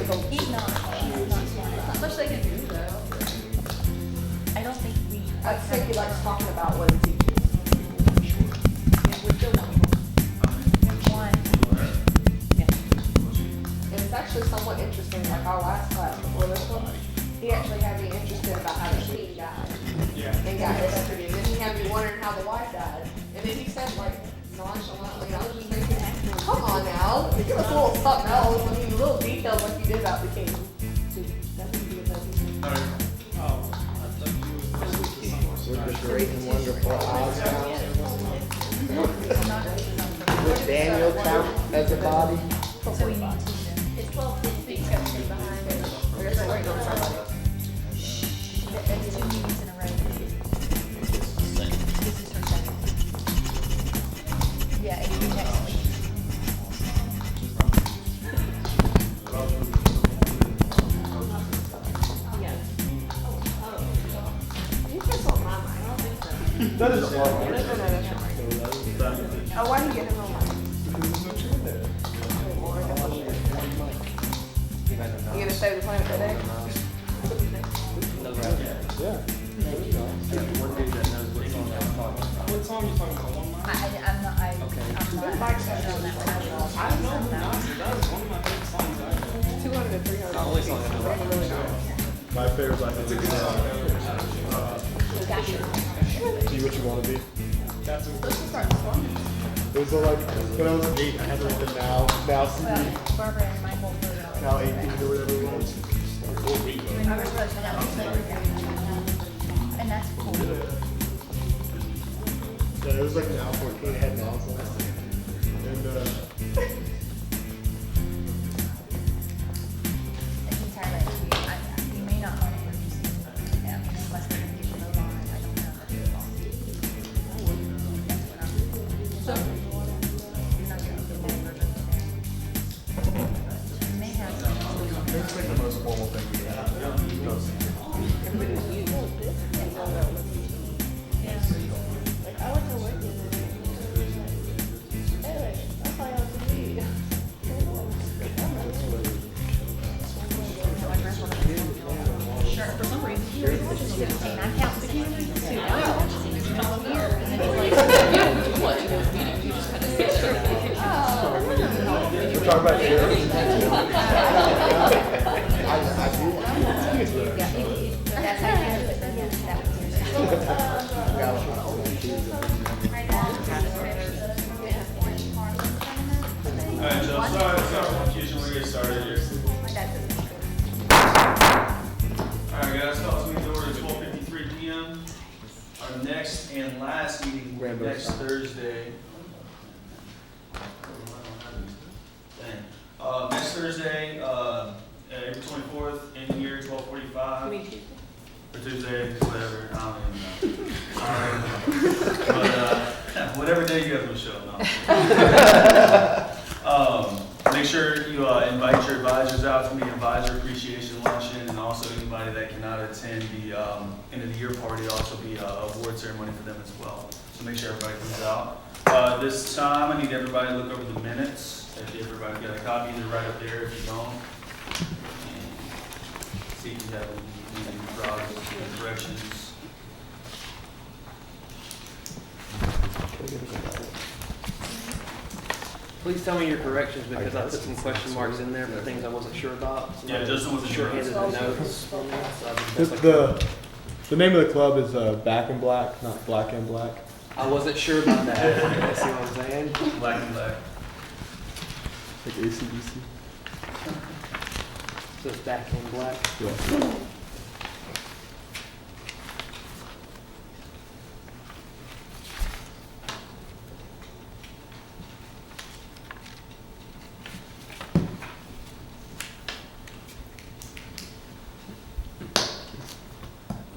He's not smart. Not much they can do though. I don't think we. I think he likes talking about what he teaches. Yeah, we're still one. One. And it's actually somewhat interesting, like our last class before this one, he actually had me interested about how the king died. And got history, and then he had me wondering how the wife died. And then he said, like, nonchalantly, I was just thinking, come on now, give us a little something else. I mean, a little details like you did about the king. That would be a better. With the great and wonderful Oz count. Would Daniel count as a body? So we need to. It's 12:50, so stay behind it. We're just waiting on somebody. That's 2 meetings in a row. This is her second. Yeah, it'll be next week. Yeah. You guys on my mind. That is a lot. Oh, why do you get him on my mind? You gonna save the planet today? Yeah. One dude that knows what song I'm talking about. What song you talking about? One Mile? I'm not, I'm not Mike's on that one. I know not. That was one of my favorite songs ever. $200 to $300. The only song I know about. Really good. My favorite like it's a good song. See what you want to be. That's a It was like when I was 8, I had like the now CD. Well, Barbara and Michael were. Now 18 or whatever it was. Remember when I was and that's cool. Yeah, it was like now 14 it had now songs. And It's entirely up to you. You may not want to introduce him, unless they're going to give you a line. I don't know. That's what I'm doing. So, you're not going to get one version in there. You may have some. it's like the most formal thing we have. I like to work in it. Hey, that's how I have to be. Sure, for some reason. And I'm counting 16 too. Now I'm counting 16 all here. And then it's like, What, you guys meeting, you just kind of sit there. We're talking about the that's how you do it. Then that was Alright, Joe, sorry for confusion, we're getting started here. Alright guys, call this meeting to order at 12:53 p.m. Our next and last meeting will be next Thursday. Next Thursday, April 24th, in here, 12:45. Or Tuesday, whatever, I don't even know. But, whatever day you have no show, no. Make sure you invite your advisors out for the advisor appreciation luncheon, and also anybody that cannot attend the end of the year party, also be a award ceremony for them as well. So make sure everybody comes out. This time, I need everybody to look over the minutes. If everybody got a copy, either right up there if you don't. And see if you have any problems or corrections. Please tell me your corrections because I put some question marks in there for things I wasn't sure about. So Yeah, Justin wasn't sure. shorthanded the notes. So I did the best I could. The name of the club is Back in Black, not Black and Black. I wasn't sure about that. You see what I'm saying? Black and black. Like ACDC. So it's back in black. Yeah.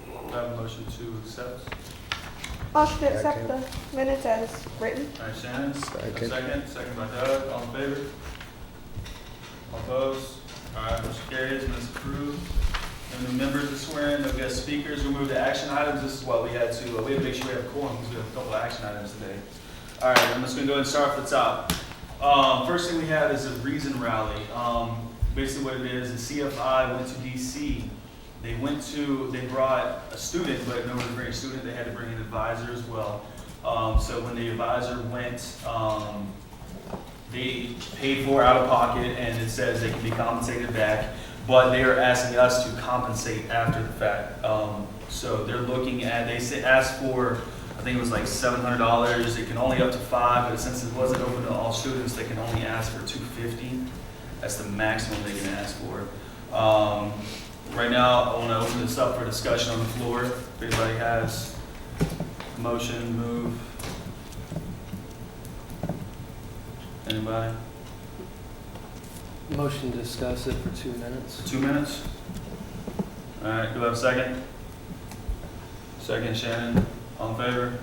Do I have a motion to accept? Motion to accept the minutes as written. All right, Shannon, Second. second by Doug, all in favor? All opposed? All right, motion carries, minutes approved. And the members to swear in, no guest speakers, we move to action items. This is what we had to make sure we have quorum because we have a couple of action items today. All right, I'm just gonna go ahead and start off the top. First thing we have is a reason rally. basically what it is CFI went to DC. They brought a student, but in order to bring a student, they had to bring an advisor as well. So when the advisor went, they paid for out of pocket, and it says they can be compensated back, but they are asking us to compensate after the fact. So they're looking at, asked for, I think it was like $700. It can only up to $500, but since it wasn't open to all students, they can only ask for $250. That's the maximum they can ask for. Right now, I want to open this up for discussion on the floor. If anybody has a motion, move. Anybody? Motion to discuss it for 2 minutes. 2 minutes? All right, do I have a second? Second, Shannon. All in favor?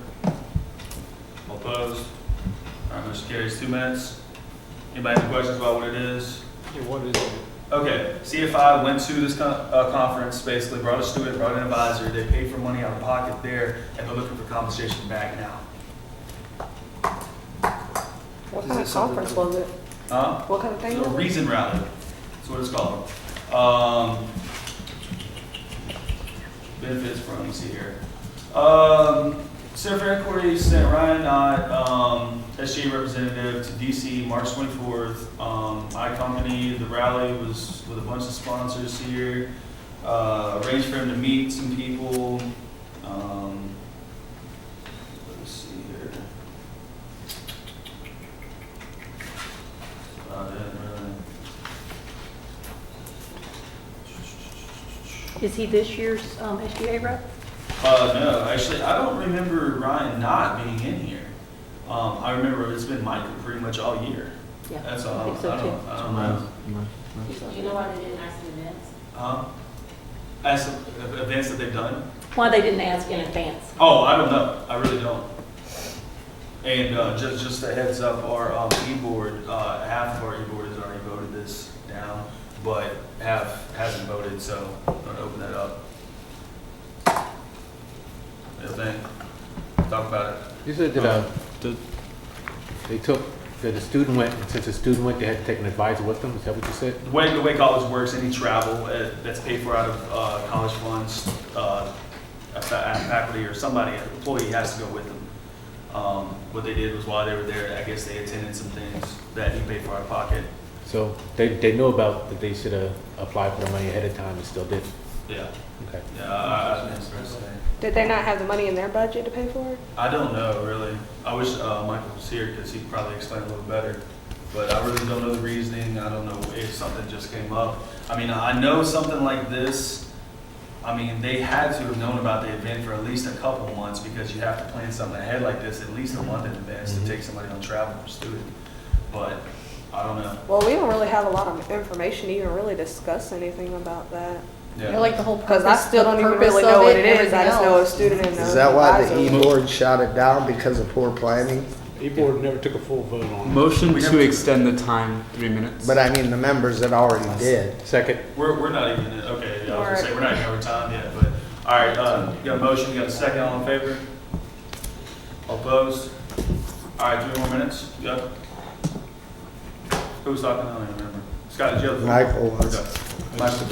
All opposed? All right, motion carries. 2 minutes. Anybody have any questions about what it is? Yeah, what is it? Okay, CFI went to this conference, basically brought a student, brought an advisor. They paid for money out of pocket there, and they're looking for compensation back now. What Is kind it of something conference that- was it? Huh? What kind of thing? A was it? reason rally. That's what it's called. Benefits from, let's see here. Center for Inquiry sent Ryan Knott, SGA representative, to DC March 24th. iCompany, the rally was with a bunch of sponsors here. Arranged for him to meet some people. Let's see here. About it, really. Is he this year's SGA rep? No, actually, I don't remember Ryan not being in here. I remember it's been Michael pretty much all year. Yeah, That's I all. think so I too. don't know. Do you know why they didn't ask in advance? As events that they've done? Why they didn't ask in advance? Oh, I don't know. I really don't. And just a heads up, our e-board, half of our e-board has already voted this down, but hasn't voted, so I'm gonna open that up. Thing. Talk about it. You said that the student went, and since the student went, they had to take an advisor with them. Is that what you said? The way college works, any travel that's paid for out of college funds, a faculty or somebody, an employee has to go with them. What they did was while they were there, I guess they attended some things that you paid for out of pocket. So they know about that they should have applied for the money ahead of time and still didn't. Yeah. Okay. Yeah, I think so. Did they not have the money in their budget to pay for it? I don't know, really. I wish Michael was here because he'd probably explain a little better. But I really don't know the reasoning. I don't know if something just came up. I mean, I know something like this. I mean, they had to have known about the event for at least a couple months because you have to plan something ahead like this at least a month in advance to take somebody on travel for student. But I don't know. Well, we don't really have a lot of information to even really discuss anything about that. You're Yeah. like the whole Because purpose, I still don't even purpose really of know what it it and is. I just know a everything else. student and Is that why the advisor. e-board shot it down because of poor planning? E-board never took a full vote on it. Motion We to never- extend the time 3 minutes. But I mean, the members that already did. Second. We're not even, okay, yeah, I was gonna say, we're not even over time yet, but, all right, you got a motion, you got a second, all in favor? All opposed? All right, 3 more minutes, yep. Who was talking, I don't even remember. Scott, did you have the floor? Michael was. Okay. Michael.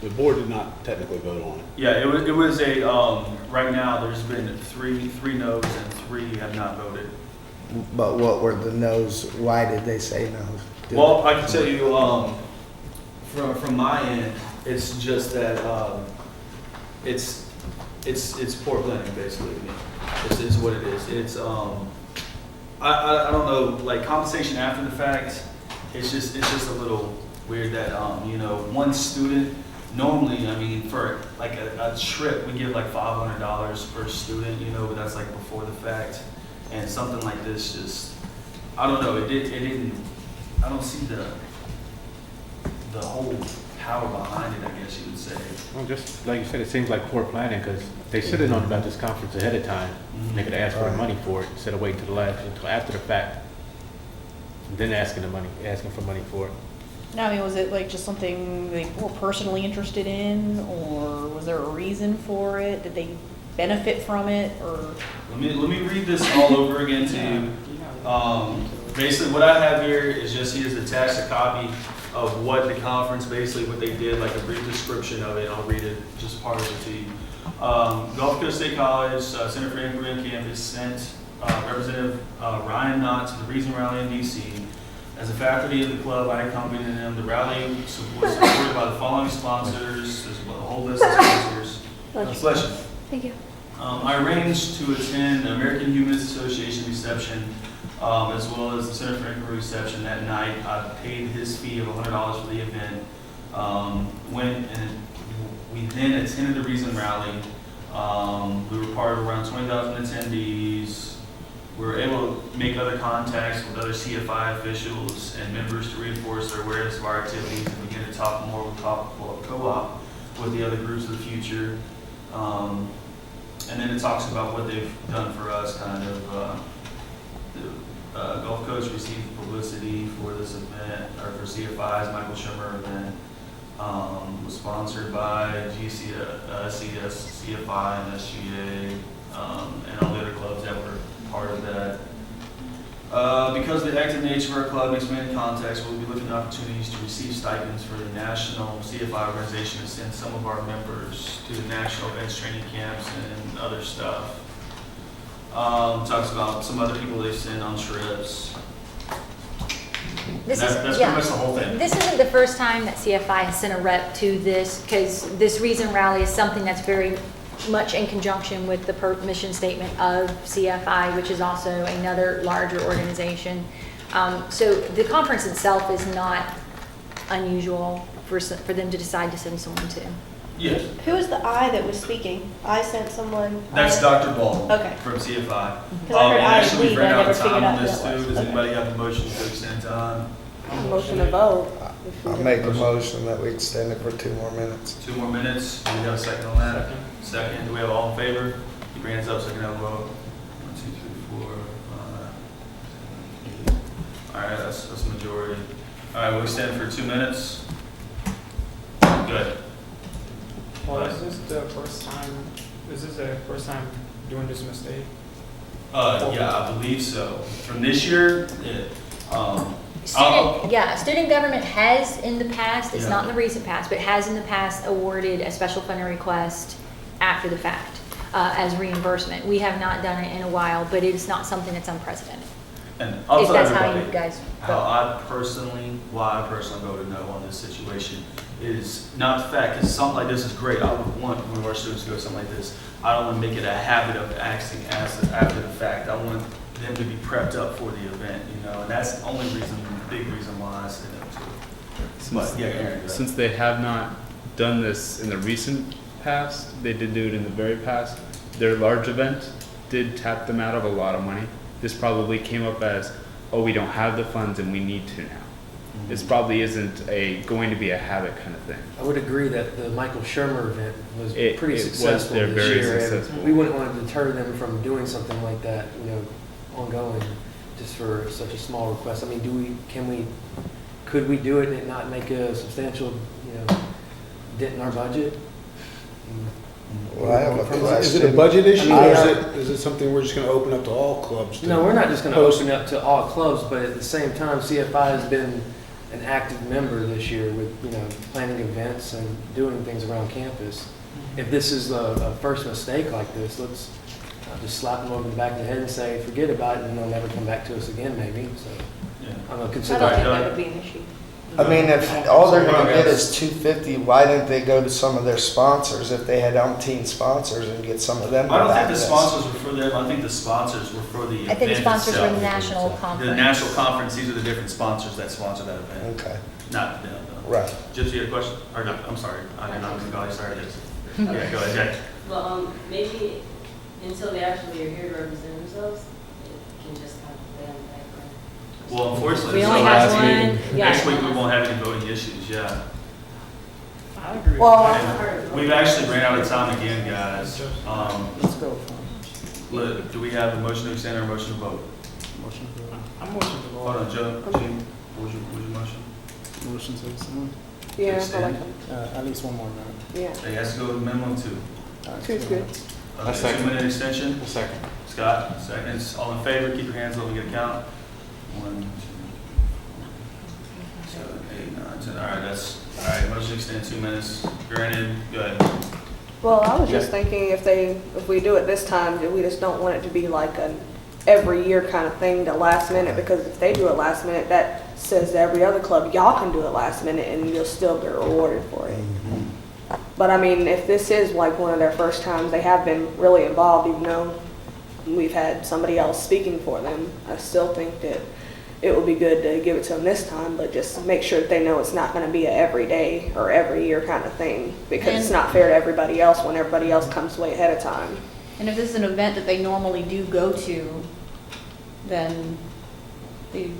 The board did not technically vote on it. Yeah, it was a, right now, there's been three no's and 3 have not voted. But what were the no's? Why did they say no? Well, I can tell you, from my end, it's just that, it's poor planning, basically, to me. It's what it is. It's, I don't know, like compensation after the fact, it's just a little weird that, one student, normally, I mean, for like a trip, we give like $500 per student, but that's like before the fact. And something like this just, I don't know, it didn't, I don't see the whole power behind it, I guess you would say. Well, just like you said, it seems like poor planning because they should have known about this conference ahead of time. They could have asked for the money for it instead of waiting until after the fact, and then asking for money for it. Now, I mean, was it like just something they were personally interested in, or was there a reason for it? Did they benefit from it, or? Let me read this all over again to you. Basically, what I have here is just he has attached a copy of what the conference, basically what they did, like a brief description of it. I'll read it, just part of it to you. Gulf Coast State College, Center for Inquiry on Campus sent Representative Ryan Knott to the Reason Rally in DC. As a faculty of the club, I accompanied him. The rally was supported by the following sponsors. There's a whole list of sponsors. Bless you. Thank you. I arranged to attend the American Humanist Association reception, as well as the Center for Inquiry reception that night. I paid his fee of $100 for the event. Went and we then attended the Reason Rally. We were part of around 20,000 attendees. We were able to make other contacts with other CFI officials and members to reinforce their awareness of our activities and begin to talk more with co-op with the other groups of the future. And then it talks about what they've done for us, kind of. The Gulf Coast received publicity for this event, or for CFI's Michael Shermer event. Was sponsored by GCSC, CFI, and SGA, and all the other clubs that were part of that. Because of the active nature of our club and expanded contacts, we'll be looking at opportunities to receive stipends for the national CFI organization to send some of our members to the national events training camps and other stuff. Talks about some other people they send on trips. This That's is, pretty much the whole thing. This isn't the first time that CFI has sent a rep to this, because this Reason Rally is something that's very much in conjunction with the mission statement of CFI, which is also another larger organization. So the conference itself is not unusual for them to decide to send someone to. Yes, Who was the I that was speaking? I sent someone. that's Dr. Ball Okay. from CFI. Because I heard And I actually, we've leave, ran I out never of time figured on out this who it too. was. Does Okay. anybody have a motion to extend time? Motion to vote. I'll make a motion that we extend it for 2 more minutes. 2 more minutes. Do we have a second on that? Second. Do we have all in favor? Keep your hands up so I can have a vote. 1, 2, 3, 4, 5. All right, that's a majority. All right, we'll extend for 2 minutes. Good. Well, is this the first time doing this mistake? Yeah, I believe so. From this year, Student government has in the past, it's Yeah. not in the recent past, but has in the past awarded a special funding request after the fact as reimbursement. We have not done it in a while, but it is not something that's unprecedented. and I'll If tell that's how everybody you guys how vote. why I personally voted no on this situation is not the fact, because something like this is great. I would want one of our students to go to something like this. I don't want to make it a habit of asking after the fact. I want them to be prepped up for the event, and that's the only reason, big reason why I said no to it. But yeah, Aaron, go ahead. Since they have not done this in the recent past, they did do it in the very past. Their large event did tap them out of a lot of money. This probably came up as, oh, we don't have the funds and we need to now. This probably isn't going to be a habit kind of thing. I would agree that the Michael Shermer event was pretty was- successful they're this very year. and successful. We wouldn't want to deter them from doing something like that, ongoing, just for such a small request. I mean, could we do it and not make a substantial, dent in our budget? Well, I have a question. Is it a budget issue, I or mean, is it something we're just gonna open up to all clubs? No, we're not just going to open it up to all clubs, but at the same time, CFI has been an active member this year with, planning events and doing things around campus. If this is a first mistake like this, let's just slap them over the back of the head and say, forget about it, and they'll never come back to us again, maybe. So Yeah. I'm going to I consider don't it. think that would be an issue. I mean, if all they're gonna get is $250, why didn't they go to some of their sponsors if they had umpteen sponsors and get some of them to I don't back think the this? sponsors were for them. I think the sponsors were for the event I think the sponsors were the itself. national The conference. national conference, these are the different sponsors that sponsor that event. Okay, Not them, though. right. Gypsy, you had a question? Or no, I'm sorry. I did not mean to call you. Sorry, Gypsy. Yeah, go ahead, Jack. Well, maybe until they actually are here to represent themselves, it can just kind of play on the background. Well, unfortunately, We this only is have the last meeting. one. Yeah. Next week, we won't have any voting issues, yeah. I agree. Well, And we've actually ran out of time again, guys. Let's go. Do we have a motion to extend or a motion to vote? I'm motion to Hold on, Joe. Gene, what was your motion? Motion to extend. yeah, I Extend. like At least one more night. yeah. It has to go to minimum 2. Two's good. Okay, second. 2-minute extension. A second. Scott, seconds. All in favor, keep your hands up and get a count. 1, 2, 3, 4, 5, 6, 7, 8, 9, all right, all right, motion to extend 2 minutes. Granted, go ahead. Well, I was just thinking if we do it this time, we just don't want it to be like an every year kind of thing to last minute, because if they do it last minute, that says to every other club, y'all can do it last minute and you'll still get rewarded for it. But I mean, if this is like one of their first times, they have been really involved, even though we've had somebody else speaking for them. I still think that it would be good to give it to them this time, but just make sure that they know it's not going to be a every day or every year kind of thing, because it's not fair to everybody else when everybody else comes way ahead of time. And if this is an event that they normally do go to, then they,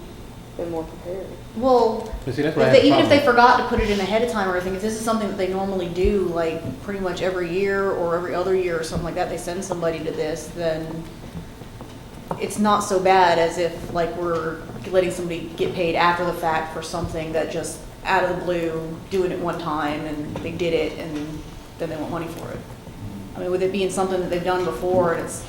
They're more prepared. well, But see, that's if what I they, have a even if they problem. forgot to put it in ahead of time or anything, if this is something that they normally do, like pretty much every year or every other year or something like that, they send somebody to this, then it's not so bad as if like we're letting somebody get paid after the fact for something that just out of the blue, doing it one time and they did it and then they want money for it. I mean, with it being something that they've done before and it's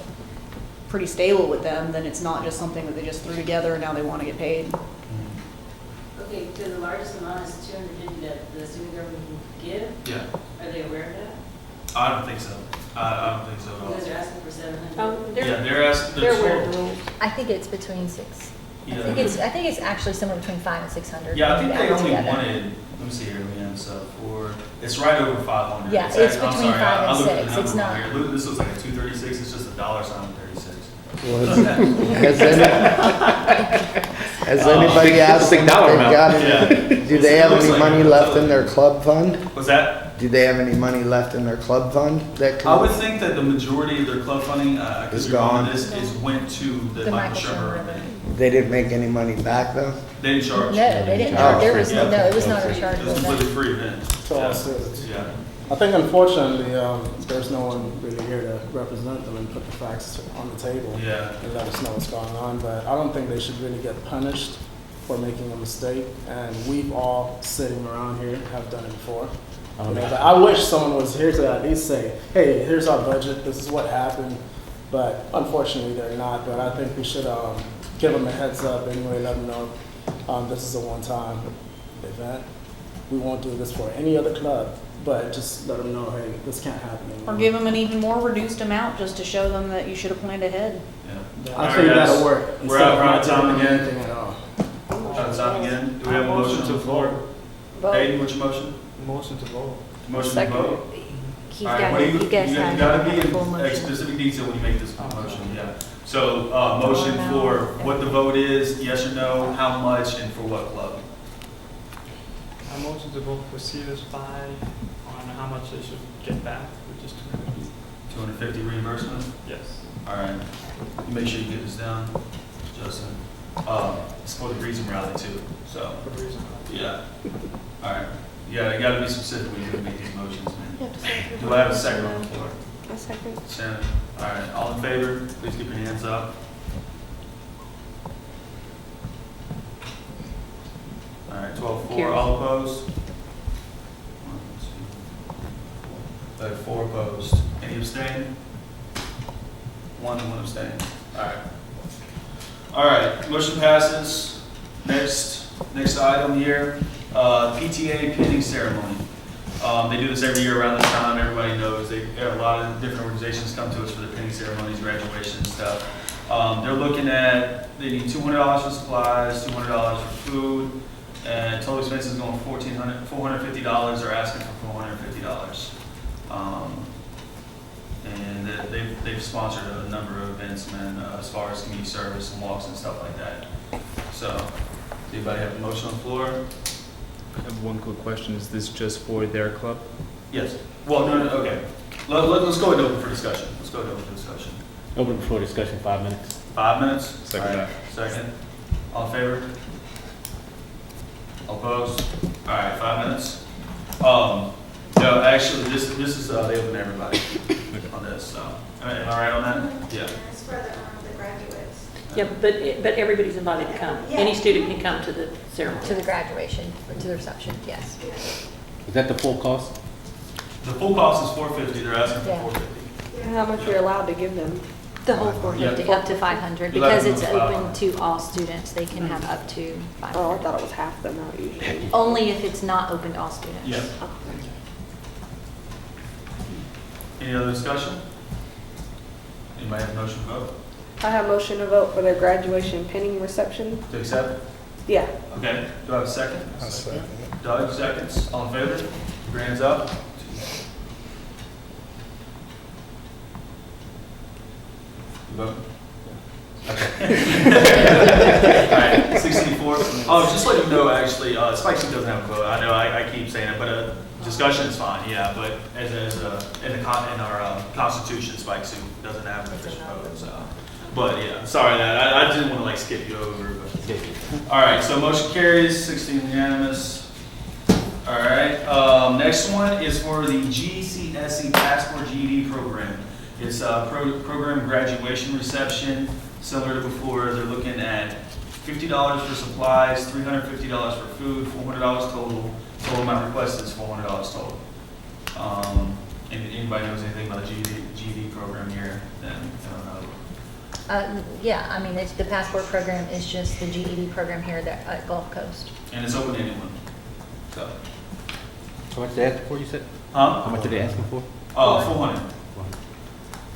pretty stable with them, then it's not just something that they just threw together and now they want to get paid. Okay, so the largest amount is 250 that the student government can give? Yeah, Are they aware of that? I don't think so. I don't think so at all. Because they're asking for 700. Yeah, they're asking, They're aware of the rules. I think it's between six. Yeah. I think it's actually somewhere between 500 and 600. Yeah, I think they added only together. wanted, let me see here, we have so it's right over 500. Yeah, it's I'm between sorry, 5 and I looked at the 6. It's number not- here. This looks like a 236, it's just a dollar sign with 36. Has anybody asked them if dollar they've amount. got any, Yeah. do they have Looks any like money it. left in their club fund? What's that? Do they have any money left in their club fund that I would can, think that the majority of their club funding, Is could be wrong on gone. this, is went to the The Michael Michael Shermer Shermer event. they didn't make any money back though? They didn't charge. No, they didn't. Oh, There was, yeah. no, it was not a It was a chargeable completely event. free event. To all Yeah. students. Yeah. I think unfortunately, there's no one really here to represent them and put the facts on the table. Yeah. And let us know what's going on, but I don't think they should really get punished for making a mistake, and we've all sitting around here have done it before. You know, but I wish someone was here to at least say, hey, here's our budget, this is what happened, but unfortunately they're not, but I think we should give them a heads up anyway, let them know this is a one-time event. We won't do this for any other club, but just let them know, hey, this can't happen anymore. Or give them an even more reduced amount just to show them that you should have planned ahead. Yeah. I All think right, guys. that'll work. We're instead out of of not time doing again. anything at all. Out of time again. Do we have a motion to the floor? Hayden, what's your motion? Motion to vote. Motion to Second. vote? He's All right, got, what do you guys you have gotta be a full in motion. specific detail when you make this motion, yeah. So, motion for what the vote is, yes or no, how much, and for what club? I motion to vote for Sears 5 on how much they should get back, which is 250. 250 reimbursement? Yes. All right. You make sure you get this down, Justin. It's for the Reason Rally too, so, For the reason. yeah. All right. Yeah, you gotta be specific when you make these motions, man. Do I have a second on the floor? A second. Shannon? All right, all in favor, please keep your hands up. All right, 12-4, all opposed? 1, 2, 3, 4 opposed. Any abstain? 1 and 1 abstain. All right. All right, motion passes. Next item here, PTA pinning ceremony. They do this every year around this time. Everybody knows a lot of different organizations come to us for the pinning ceremonies, graduation and stuff. They're looking at, they need $200 for supplies, $200 for food, and total expenses going $450. They're asking for $450. And they've sponsored a number of events, man, as far as community service and walks and stuff like that. So, does anybody have a motion on the floor? I have one quick question. Is this just for their club? Yes. Well, no, okay. Let's go ahead and open for discussion. Let's go ahead and open for discussion. Open for discussion, 5 minutes. 5 minutes? Second All right. Second. All in favor? All opposed? All right, 5 minutes. No, actually, this is, they open everybody on this, so. Am I right on that? Yeah. It's for the graduates. Yeah, but everybody's invited to come. Any student can come to the ceremony. To the graduation, or to the reception, yes. Is that the full cost? The full cost is $450. They're asking for Yeah. $450. How much you're allowed to give them. The whole 450, Yeah. up to 500, You let because them it's know open 500. to all students. They can have up to Oh, I 500. thought it was half the amount usually. Only if it's not open to all students. Yeah. Any other discussion? Anybody have a motion to vote? I have motion to vote for the graduation pinning reception. To accept? Yeah. Okay, do I have a second? I'll second it. Doug, seconds. All in favor? Your hands up. You vote? Okay. All right, 64. Oh, just let you know, actually, Spike Suit doesn't have a quote. I know I keep saying it, but discussion is fine, yeah. But in our Constitution, Spike Suit doesn't have an official quote, so. But yeah, sorry that I didn't want to like skip you over. But. All right, so motion carries, 16 unanimous. All right, next one is for the GCSC Passport GED program. It's a program graduation reception, similar to before. They're looking at $50 for supplies, $350 for food, $400 total. Total amount requested is $400 total. And anybody knows anything about the GED program here? Then I don't know. Yeah, I mean, the passport program is just the GED program here at Gulf Coast. And it's open to anyone. So, How much they asking for, you said? huh? How much are they asking for? 400.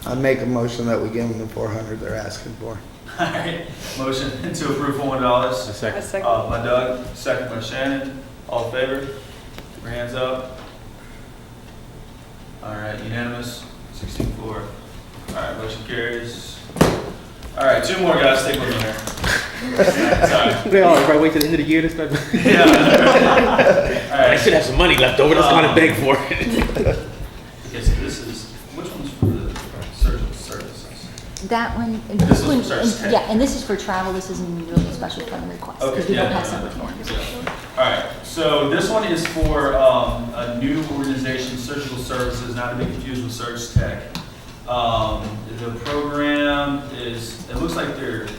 I make a motion that we give them the 400 they're asking for. All right. Motion to approve A $400. I second. second. By Doug, second by Shannon. All in favor? Keep your hands up. All right, unanimous. 16-4. All right, motion carries. All right, two more guys. Stay with me here. Sorry. They all right, wait till the end of the year to start. Yeah. All I right. should have some money left over. Let's go and beg for it. Okay, so this is, which one's for the surgical services? That one, This is for service. yeah, and this is for travel. This isn't really a special fund request, because we don't have separate forms. All right, so this one is for a new organization, Surgical Services, not to be confused with Surge Tech. The program is, it looks like the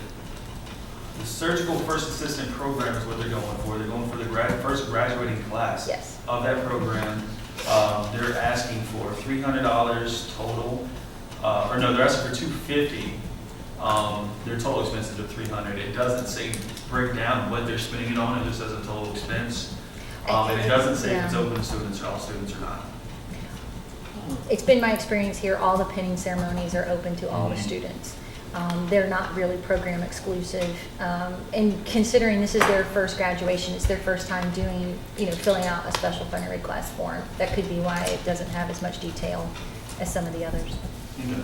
Surgical First Assistant program is what they're going for. They're going for the first graduating class Yes. of that program. They're asking for $300 total, or no, they're asking for $250. Their total expenses are $300. It doesn't say break down what they're spending it on. It just says a total expense, and it doesn't say if it's open to students or all students or not. It's been my experience here, all the pinning ceremonies are open to all the students. They're not really program exclusive. And considering this is their first graduation, it's their first time doing, filling out a special funding request form. That could be why it doesn't have as much detail as some of the others. Okay.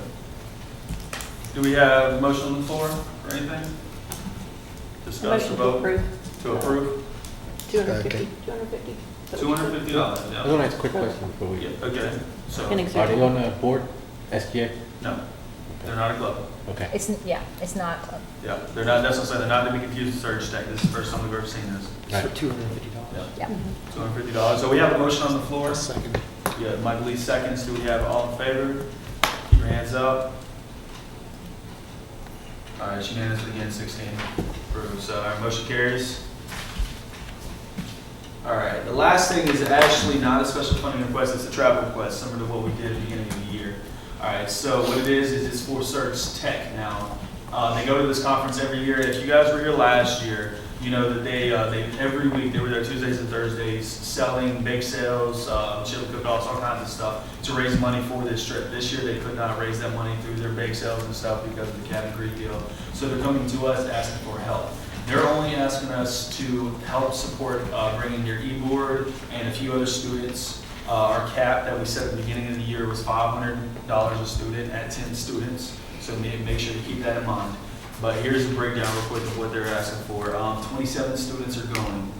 Do we have a motion on the floor or anything? Discuss or Motion to vote? approve. To approve? 250, 250. $250, I yeah. want to ask a quick question before we. Yeah, okay, so, Pinning Are they ceremony. on the board? SGA? no, they're not a club. Okay. It's not a club. Yeah, they're not, that's what I'm saying, they're not to be confused with Surge Tech. This is the first time we've ever seen this. Right. For $250. Yeah. $250. So we have a motion on the floor. Second. Yeah, Michael Lee seconds. Do we have all in favor? Keep your hands up. All right, unanimous again, 16 approved. So our motion carries. All right, the last thing is actually not a special funding request, it's a travel request, similar to what we did at the beginning of the year. All right, so what it is it's for Surge Tech now. They go to this conference every year. If you guys were here last year, you know that they every week, they were there Tuesdays and Thursdays, selling bake sales, chili cook-offs, all kinds of stuff to raise money for this trip. This year, they could not raise that money through their bake sales and stuff because of the Cabin Creek deal. So they're coming to us asking for help. They're only asking us to help support bringing their e-board and a few other students. Our cap that we set at the beginning of the year was $500 a student at 10 students. So make sure to keep that in mind. But here's the breakdown real quick of what they're asking for. 27 students are going.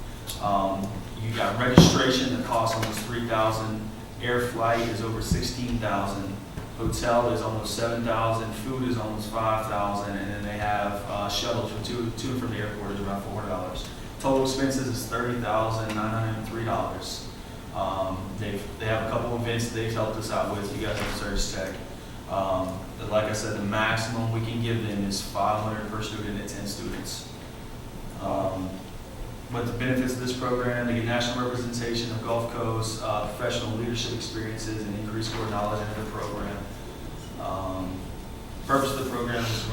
You got registration that costs almost $3,000. Air flight is over $16,000. Hotel is almost $7,000. Food is almost $5,000. And then they have shuttles from to and from the airport is around $400. Total expenses is $30,903. They have a couple events that they've helped us out with. You guys have Surge Tech. Like I said, the maximum we can give them is $500 per student at 10 students. But the benefits of this program, they get national representation of Gulf Coast, professional leadership experiences, and increased core knowledge into the program. Purpose of the program is to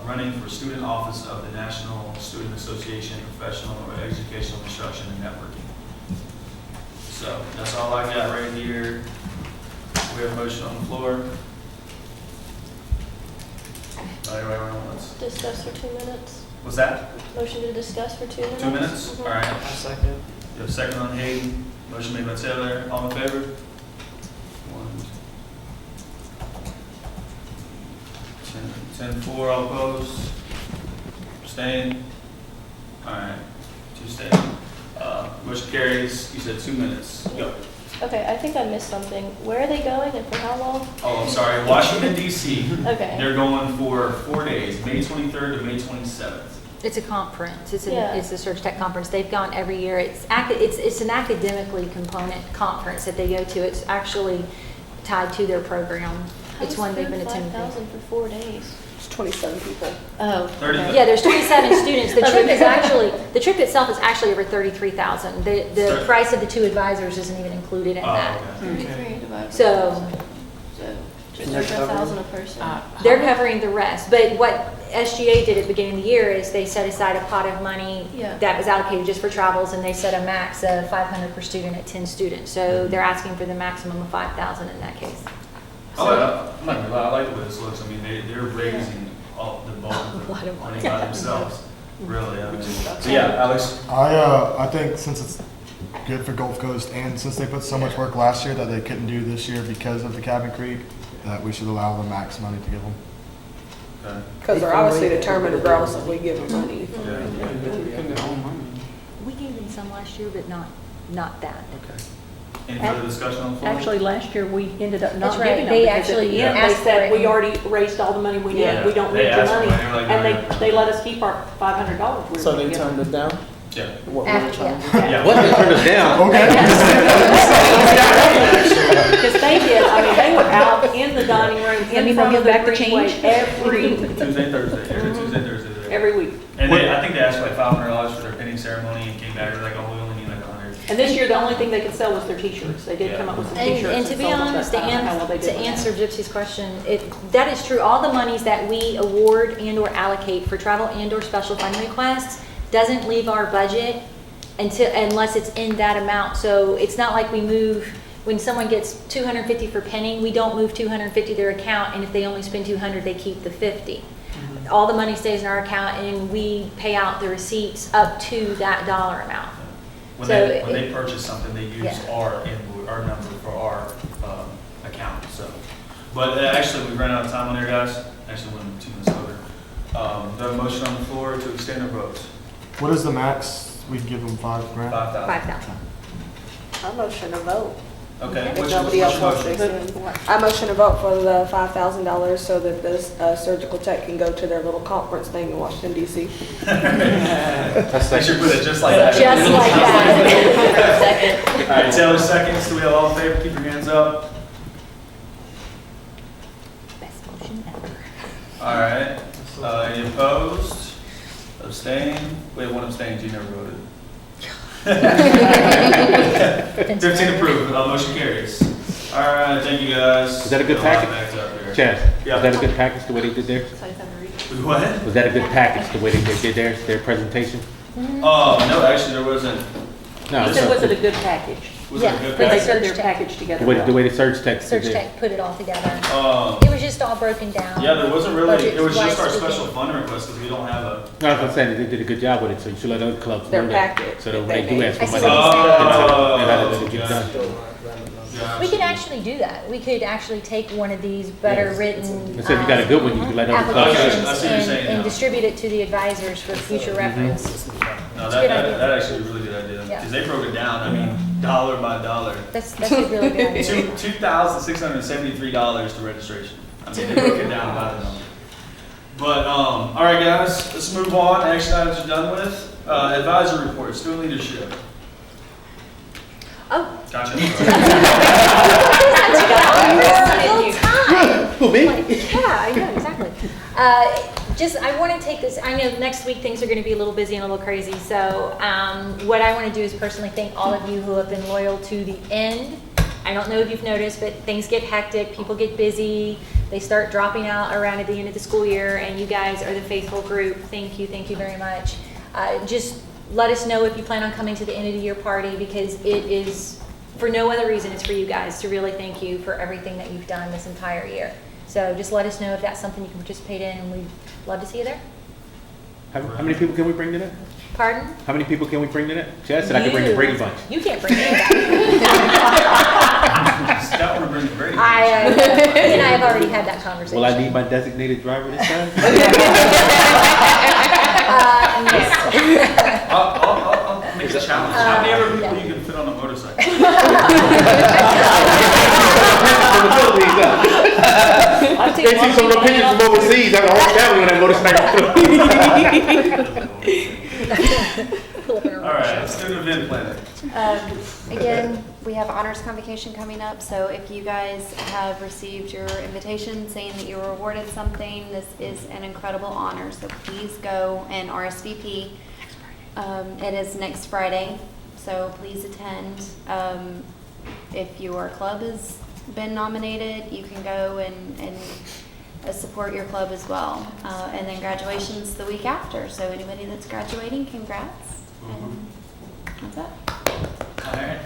running for student office of the National Student Association, Professional or Educational Instruction and Networking. So that's all I got right here. We have a motion on the floor. Let's. Discuss for 2 minutes. What's that? Motion to discuss for 2 minutes. 2 minutes? Mhm. All right. I second. You have a second on Hayden. Motion made by Taylor. All in favor? 10-4, all opposed. Abstain. All right. 2 stay. Motion carries. You said 2 minutes. Go. Okay, I think I missed something. Where are they going and for how long? Oh, I'm sorry. Washington, D.C. Okay. They're going for 4 days, May 23rd to May 27th. It's a conference. Yeah. It's a Surge Tech conference. They've gone every year. It's an academically component conference that they go to. It's actually tied to their program. It's one they've been attending. 5,000 for 4 days. It's 27 people. Oh. 30. Yeah, there's 27 students. The trip itself is actually over 33,000. The price of the 2 advisors isn't even included in that. Okay. 33 divided by So just over 1,000 a person. they're covering the rest. But what SGA did at the beginning of the year is they set aside a pot of money Yeah. that was allocated just for travels, and they set a max of 500 per student at 10 students. So they're asking for the maximum of 5,000 in that case. I'm not gonna lie, I like the way this looks. I mean, they're raising all the bulk of A lot the of money money. by themselves. Really, I mean. So yeah, Alex. I think since it's good for Gulf Coast and since they put so much work last year that they couldn't do this year because of the Cabin Creek, that we should allow them max money to give them. Okay. Because they're obviously determined regardless if we give them money. We gave them some last year, but not that. Okay. Any further discussion on the floor? Actually, last year, we ended up not That's right. giving them. They because at actually the end, asked They said, for it. we already raised all the money we need, Yeah. we don't They need your asked for money. money, like, And no. they let us keep our $500. we were So gonna they give them. turned it down? Yeah. What we were After, trying yeah. Yeah. What, they turned us down? Because they did, I mean, they were out in the dining room, Let me in know front give of the back the breezeway change. every, Tuesday, Thursday. Every Tuesday, Thursday. They're there. every week. And I think they asked for like $500 for their pinning ceremony and came back and like, oh, we only need like 100. And this year, the only thing they could sell was their t-shirts. They did come up with some t-shirts. And to be sold them, honest, but I don't know how well they to did with that. answer Gypsy's question, that is true. All the monies that we award and or allocate for travel and or special fund requests doesn't leave our budget unless it's in that amount. So it's not like we move, when someone gets $250 for penning, we don't move $250 to their account, and if they only spend $200, they keep the $50. All the money stays in our account, and we pay out the receipts up to that dollar amount. When So they purchase something, they use Yeah. our number for our account. So, but actually, we ran out of time on there, guys. Actually, went 2 minutes over. Do I have a motion on the floor to extend our votes? What is the max? We can give them $5 grand? 5,000. 5,000. I motion to vote. Okay. If What's nobody your else wants to motion? extend. I motion to vote for the $5,000 so that this surgical tech can go to their little conference thing in Washington DC. I should put it just like that. Just like that. All right, Taylor seconds. Do we have all in favor? Keep your hands up. Best motion ever. All right. Any opposed? Abstain? Wait, one abstained. You never voted. 15 approved. Motion carries. All right, thank you guys. Was that a good Got lot package? backed up here. Chaz, Yeah. was that a good package, the way they did there? What? Was that a good package, the way they did their presentation? No, actually, there wasn't. No, He said, was it a good package? Was it a Yeah, good But they package? said their package together. the way the search tech did Search there. Tech put it all together. Um, It was just all broken down. yeah, there wasn't really, it was just our Budget-wise special speaking. fund request because we don't have a. No, I'm saying they did a good job with it, so you should let other clubs Their know that. packet So that when that they they do made. ask I for see money. what you're saying. they let it get done. Gotcha. We could actually do that. We could actually take one of these better written So if you got a good one, you can let other clubs. Okay, I applications see what you're saying and now. distribute it to the advisors for future reference. No, It's a good idea. that actually is a really good idea. Yeah. Because they broke it down, I mean, dollar by dollar. That's a really good idea. $2,673 to registration. I mean, they broke it down by the number. But, all right, guys, let's move on. Action items are done with. Advisory report, student leadership. Oh. Gotcha. Who, me? Yeah, I know, exactly. I want to take this, I know next week things are going to be a little busy and a little crazy, so what I want to do is personally thank all of you who have been loyal to the end. I don't know if you've noticed, but things get hectic, people get busy, They start dropping out around at the end of the school year, and you guys are the faithful group. Thank you very much. Just let us know if you plan on coming to the end of the year party, because it is, for no other reason, it's for you guys to really thank you for everything that you've done this entire year. So just let us know if that's something you can participate in, and we'd love to see you there. How many people can we bring to that? Pardon? How many people can we bring to that? See, I said I could bring the Brady Bunch. You can't bring anybody. Scott would bring the Brady. He and I have already had that conversation. Will I need my designated driver this time? Yes. I'll make a challenge. How many other people you can fit on a motorcycle? They see some of the pictures from overseas. I don't whole family on that motorcycle. All right, student event planner. Again, we have honors convocation coming up, so if you guys have received your invitation saying that you were awarded something, this is an incredible honor, so please go and RSVP. It is next Friday, so please attend. If your club has been nominated, you can go and support your club as well. And then graduation's the week after, so anybody that's graduating, congrats. And that's it. All right.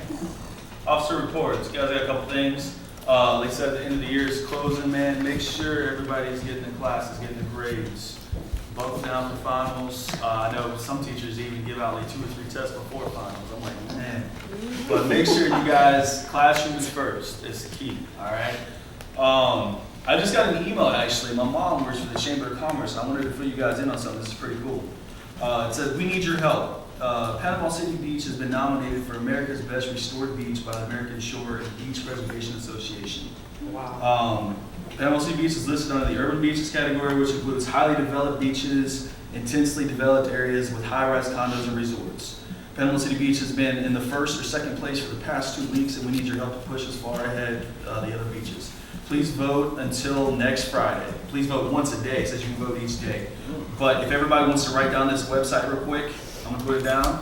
Officer reports. Guys, got a couple things. Like I said, the end of the year is closing, man. Make sure everybody's getting the classes, getting the grades. Buckle down for finals. I know some teachers even give out like 2 or 3 tests before finals. I'm like, man. But make sure you guys, classroom is first. It's the key, all right? I just got an email, actually. My mom works for the Chamber of Commerce. I wanted to fill you guys in on something. This is pretty cool. It says, we need your help. Panama City Beach has been nominated for America's Best Restored Beach by the American Shore and Beach Preservation Association. Wow. Panama City Beach is listed under the urban beaches category, which includes highly developed beaches, intensely developed areas with high-rise condos and resorts. Panama City Beach has been in the 1st or 2nd place for the past 2 weeks, and we need your help to push us far ahead the other beaches. Please vote until next Friday. Please vote once a day. It says you can vote each day. But if everybody wants to write down this website real quick, I'm going to put it down.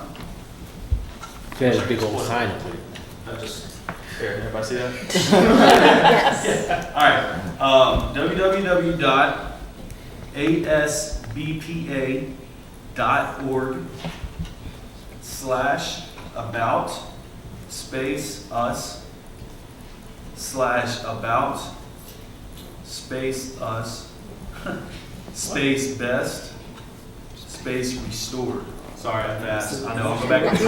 There's a big old sign up with it. I just, here, everybody see that? Yes. All right. www.asbpa.org/about/best/restored. Sorry, I'm fast. I know. I'll go back. You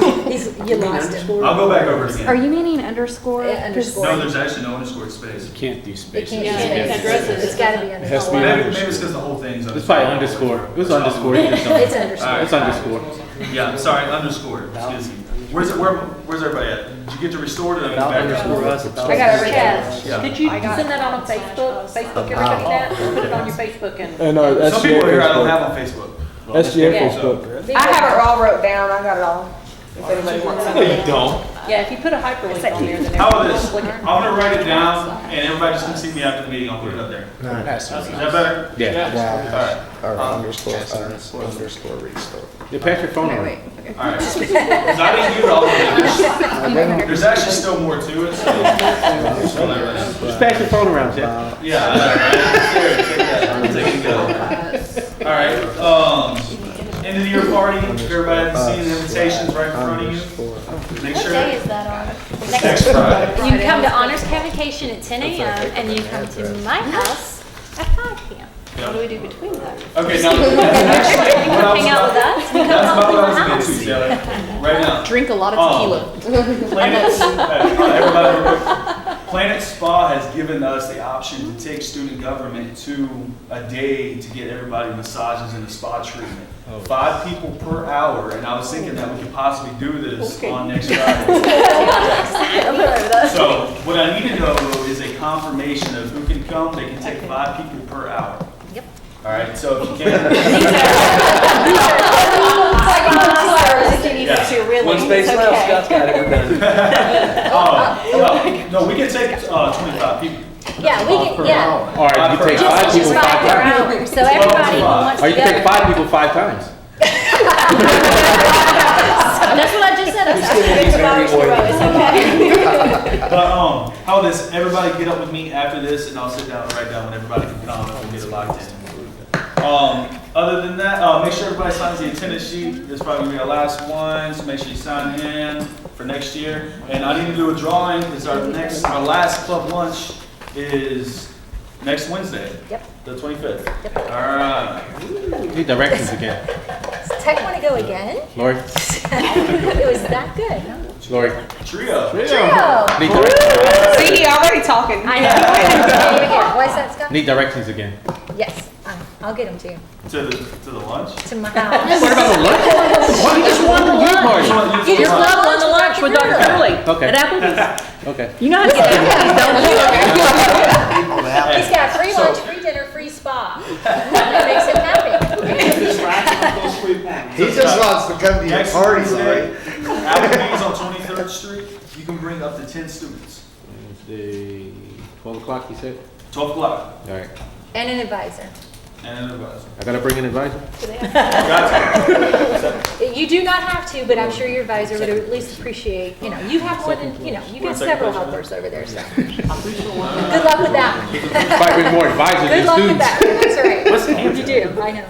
lost him. I'll go back over it again. Are you meaning underscore? Yeah, underscore. No, there's actually no underscore space. You can't do spaces. It Yeah, can't be addresses. It's gotta be It has to be underscore. Maybe it's because the whole thing's It's probably underscore. It was underscore. You just don't- It's underscore. All right. It's underscore. Yeah, sorry, underscore. Excuse me. Where's everybody at? Did you get to restore it? About underscore us. About I got everything. Yeah. Did you I got- send that on Facebook? Facebook everybody that? Put it on your Facebook and. And Some people here I don't have on Facebook. SGA Yeah. Facebook. I have it all wrote down, I got it all, if anybody wants No, something. you don't. Yeah, if you put a hyperlink on there, then. How about everybody this? will click it. I'm gonna write it down and everybody just can see me after the meeting. I'll put it up there. Nice. Is that better? Yeah. Wow. All right. Or underscore restore. Yeah, pass your phone around. All right. Because I didn't do it all of it. There's actually still more to it. So Just pass your phone around, Chad. yeah, all right. Here, take that. I'm taking it. All right. End of the year party. Everybody has seen the invitations right in front of you. Make What sure. day is that on? Next Friday. You can come to honors convocation at 10 a.m. and you come to my house at 5 p.m. What do we do between that? Okay, now You actually, can come hang out with us. You can That's come about to what I my was house. getting to, Taylor. Right now. Drink a lot of Planets, everybody, real quick. Planet Spa has given us the option to take student government to a day to get everybody massages and a spa treatment. 5 people per hour, and I was thinking that we could possibly do this on next Friday. So what I need to know is a confirmation of who can come. They can take 5 people per hour. Yep. All right, so if you can. One space left, Scott's got it, we're done. No, we can take 25 people. Yeah, we can, yeah. All right, you can take Just 5 people 5 5 per times. hour. So everybody who wants Or to you can take go. 5 people 5 times. That's what I just said. set us up for 2 hours in a row, it's okay. But, how about this, everybody get up with me after this, and I'll sit down and write down when everybody can come, and we'll get it locked in. Other than that, make sure everybody signs the attendance sheet. This is probably gonna be our last one, so make sure you sign in for next year. And I need to do a drawing, because our last club lunch is next Wednesday. Yep. The 25th. Yep. All right. Need directions again. Does Tech want to go again? Lori, It was that good, huh? Lori. Trio. Trio. Need directions. See, he already talking. I know. What's that, Scott? Need directions again. Yes, I'll get them to you. To the lunch? To my house. What about the lunch? Why you just want the youth party? You Your just club love won the lunch with Dr. Curley Okay. at Applebee's. Okay. You know how to get Applebee's, don't you? He's got free lunch, free dinner, free spa. That makes him happy. He just wants to come to your Next parties, Wednesday, right? Applebee's on 23rd Street. You can bring up to 10 students. Wednesday, 12 o'clock, you said? 12 o'clock. All right. And an advisor. And an advisor. I gotta bring an advisor? Gotcha. You do not have to, but I'm sure your advisor would at least appreciate, you have more than, you got several helpers over there, so. Good luck with that one. Probably bring more advisors Good than luck with students. that one, that's all right. What's Hampton? You do, I know.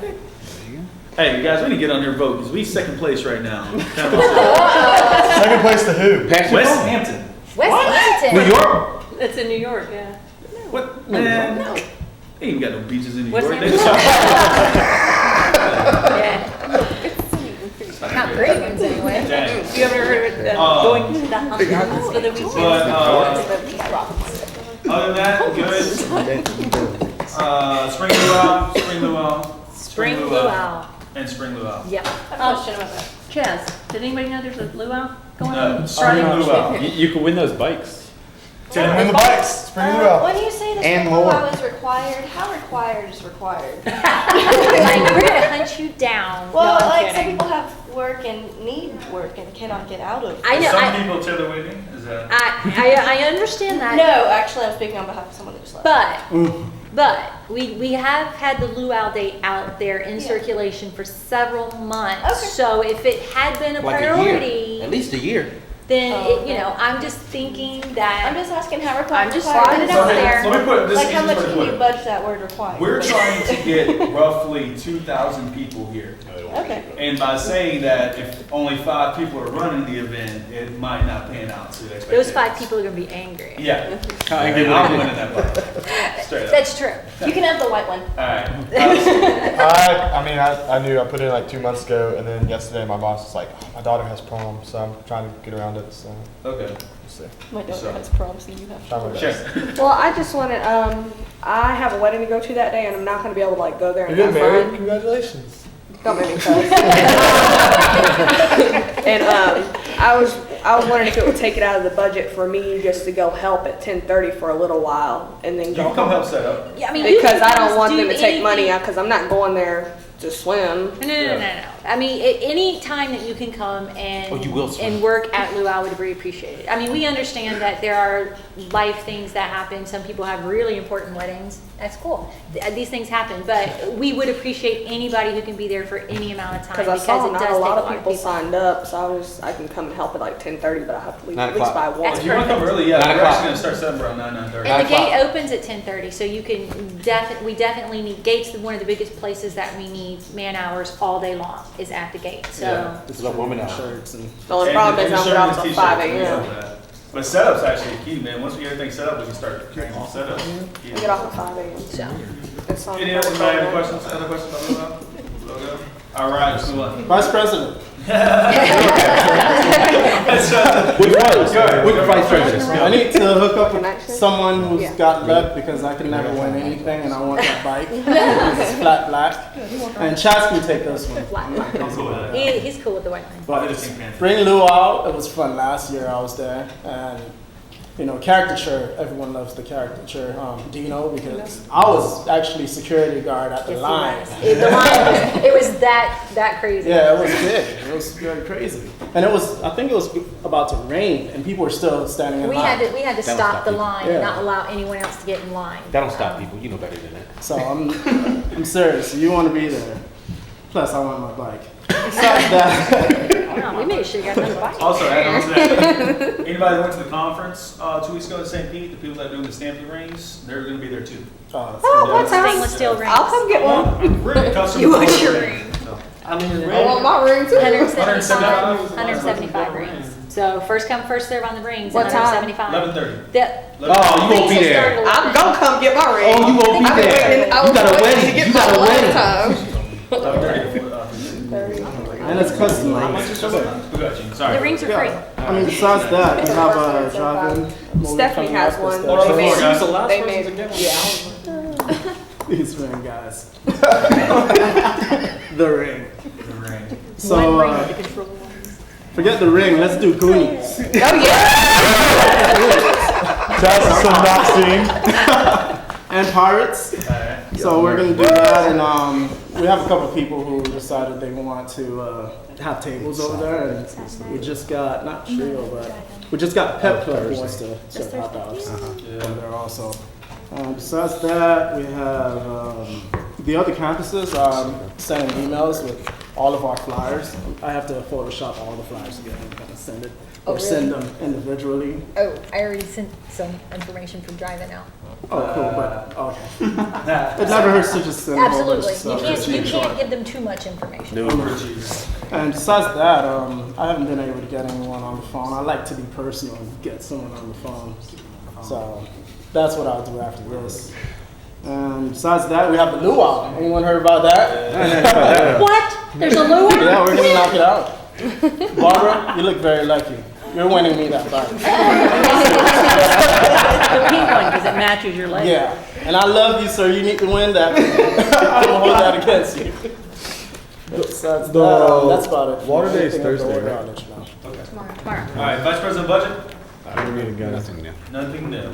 Hey, you guys, we need to get on your vote because we second place right now. Second place to who? Passion West Fruit? Hampton. West Hampton. New York? It's in New York, yeah. What? Man. They ain't even got no beaches in New West York. They Hampton? just Not great ones anyway. Dang. You ever heard of going to the Humps for the weekend? But, other than that, good. Spring luau. Spring luau. And spring luau. Yep. I have a question about that. Chaz, did anybody know there's a luau going No, on? spring luau. You can win those bikes. Win the bikes. Spring luau. When you say the And spring more. luau is required, how required is required? Like, we're gonna hunt you down. Well, No, I'm like some kidding. people have work and need work and cannot get out of. I know, Some people tether waiting. Is that? I understand that. No, actually, I'm speaking on behalf of someone that just left. But we have had the luau date out there in circulation for several months. Okay. So if it had been a Like a priority, year. At least a year. then Oh, it, I'm just thinking that I'm just asking how required. I'm just required throwing it is. out So, hey, there. let me put this Like how much easiest way can to you put it. budge that word required? We're trying to get roughly 2,000 people here. Okay. And by saying that, if only 5 people are running the event, it might not pan out to the expectations. those 5 people are gonna be angry. Yeah. How angry And would I'm it winning that fight. Straight up. That's true. You can have the white one. All right. I knew I put it in like 2 months ago, and then yesterday my boss was like, oh, my daughter has prom, so I'm trying to get around it. So Okay. we'll see. My daughter So- has prom, so you have. Try my Sure. best. Well, I just wanted, I have a wedding to go to that day, and I'm not gonna be able to like go there and You're have getting married? fun. Congratulations. Don't make me cuss. And I was wondering if it would take it out of the budget for me just to go help at 10:30 for a little while and then You go can come home. help set up. Yeah, I mean, you Because can I don't just want do them to take money anything- out, because I'm not going there to swim. No. I mean, any time that you can come and Oh, you will swim. and work at luau would be appreciated. I mean, we understand that there are life things that happen. Some people have really important weddings. That's cool. These things happen, but we would appreciate anybody who can be there for any amount of time Because I saw it not does a take lot of people people. signed up, so I can come and help at like 10:30, but I have to leave 9 at least by o'clock. 1. That's If you want to come perfect. early, yeah, 9 we're o'clock. actually going to start setting around 9:30. And the 9 gate o'clock. opens at 10:30, so you can we definitely need gates. One of the biggest places that we need man hours all day long is at the gate. So. Yeah. This is a woman hour. Shirts and The only And- problem and is I'm shirt out and till t-shirts, 5 we a.m. know that. But setup's actually key, man. Once we get everything set up, we can start carrying all setup. I get off at 5 a.m. So. It's on Any the other program. questions? Other questions on the logo? All right, let's move on. Vice President. Which one? Which vice president? I need to hook up with Connection? someone who's Yeah. got left because I can never win anything and I want that bike. It's flat black. And Chaz can take this one. I'm cool with that. He's cool with the white line. But I just think fancy. Bring Luau. It was fun last year. I was there, and caricature. Everyone loves the caricature. Dino, because I was actually security guard at the Yes, line. The line it was that crazy. Yeah, it was big. It was very crazy, and I think it was about to rain, and people were still standing in We line. had to That'll stop stop the people. line Yeah. and not allow anyone else to get in line. That don't stop people. You know better than that. So I'm serious. You want to be there? Plus, I want my bike. besides that, Wow, we may should have got another bite. Also, add on to that, anybody that went to the conference 2 weeks ago in St. Pete, the people that are doing the stamping rings, they're gonna be there too. What's stainless steel rings? I'll come get one. Ring, custom. You want your ring. So, I mean, I want my ring too. 175 rings. So first come, first serve on the rings. What time? 175. 11:30. That- Oh, you won't be Rings will there. start at I'm gonna come get my ring. Oh, you won't be I've been waiting- there. I You was got a waiting to wedding. get You got mine a a long wedding. time. 11:30. and it's custom Who made. got you? Sorry. The rings are free. I mean, besides that, you have a drive-in. movie Stephanie coming has up one. Hold on the They floor, made- guys. the last They person made, to get one. yeah. These ring guys. The ring. The ring. So, One ring to control one. forget the ring, let's do Goonies. Oh, yeah. That's some not seeing. And Pirates. Alright. So we're gonna do that, and we have a couple of people who decided they want to have tables over there, and we just got, not Trio, but we just got Pep Club who wants to serve hot dogs over there also. Besides that, we have the other campuses sending emails with all of our flyers. I have to Photoshop all the flyers together and kind of send it, or send them individually. Oh, I already sent some information for driving out. Oh, cool, but, okay. It never hurts to just send them over. Absolutely. So You can't give them too much information. And besides that, I haven't been able to get anyone on the phone. I like to be personal and get someone on the phone. So that's what I'll do after this. And besides that, we have the luau. Anyone heard about that? What? There's a luau? Yeah, we're gonna knock it out. Barbara, you look very lucky. You're winning me that fight. The pink one, because it matches your leg. Yeah, and I love you, sir. You need to win that. I will hold that against you. Besides that, that's about it. Water Day is Anything of the Thursday, order, right? I'll let you know. Tomorrow. All right, Vice President Budget? Nothing new. Nothing new.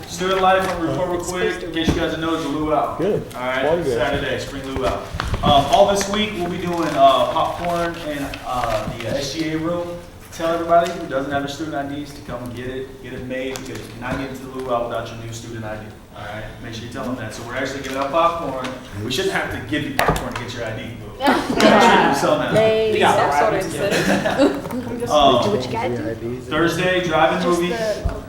Student life, I'll report real quick, in case you guys didn't know, it's a luau. Good. All right, Water Day. Saturday, spring luau. All this week, we'll be doing popcorn in the SGA room. Tell everybody who doesn't have their student IDs to come and get it made, because you cannot get into the luau without your new student ID. All right, make sure you tell them that. So we're actually giving out popcorn. We shouldn't have to give you popcorn to get your ID. They Thursday, drive-in movie.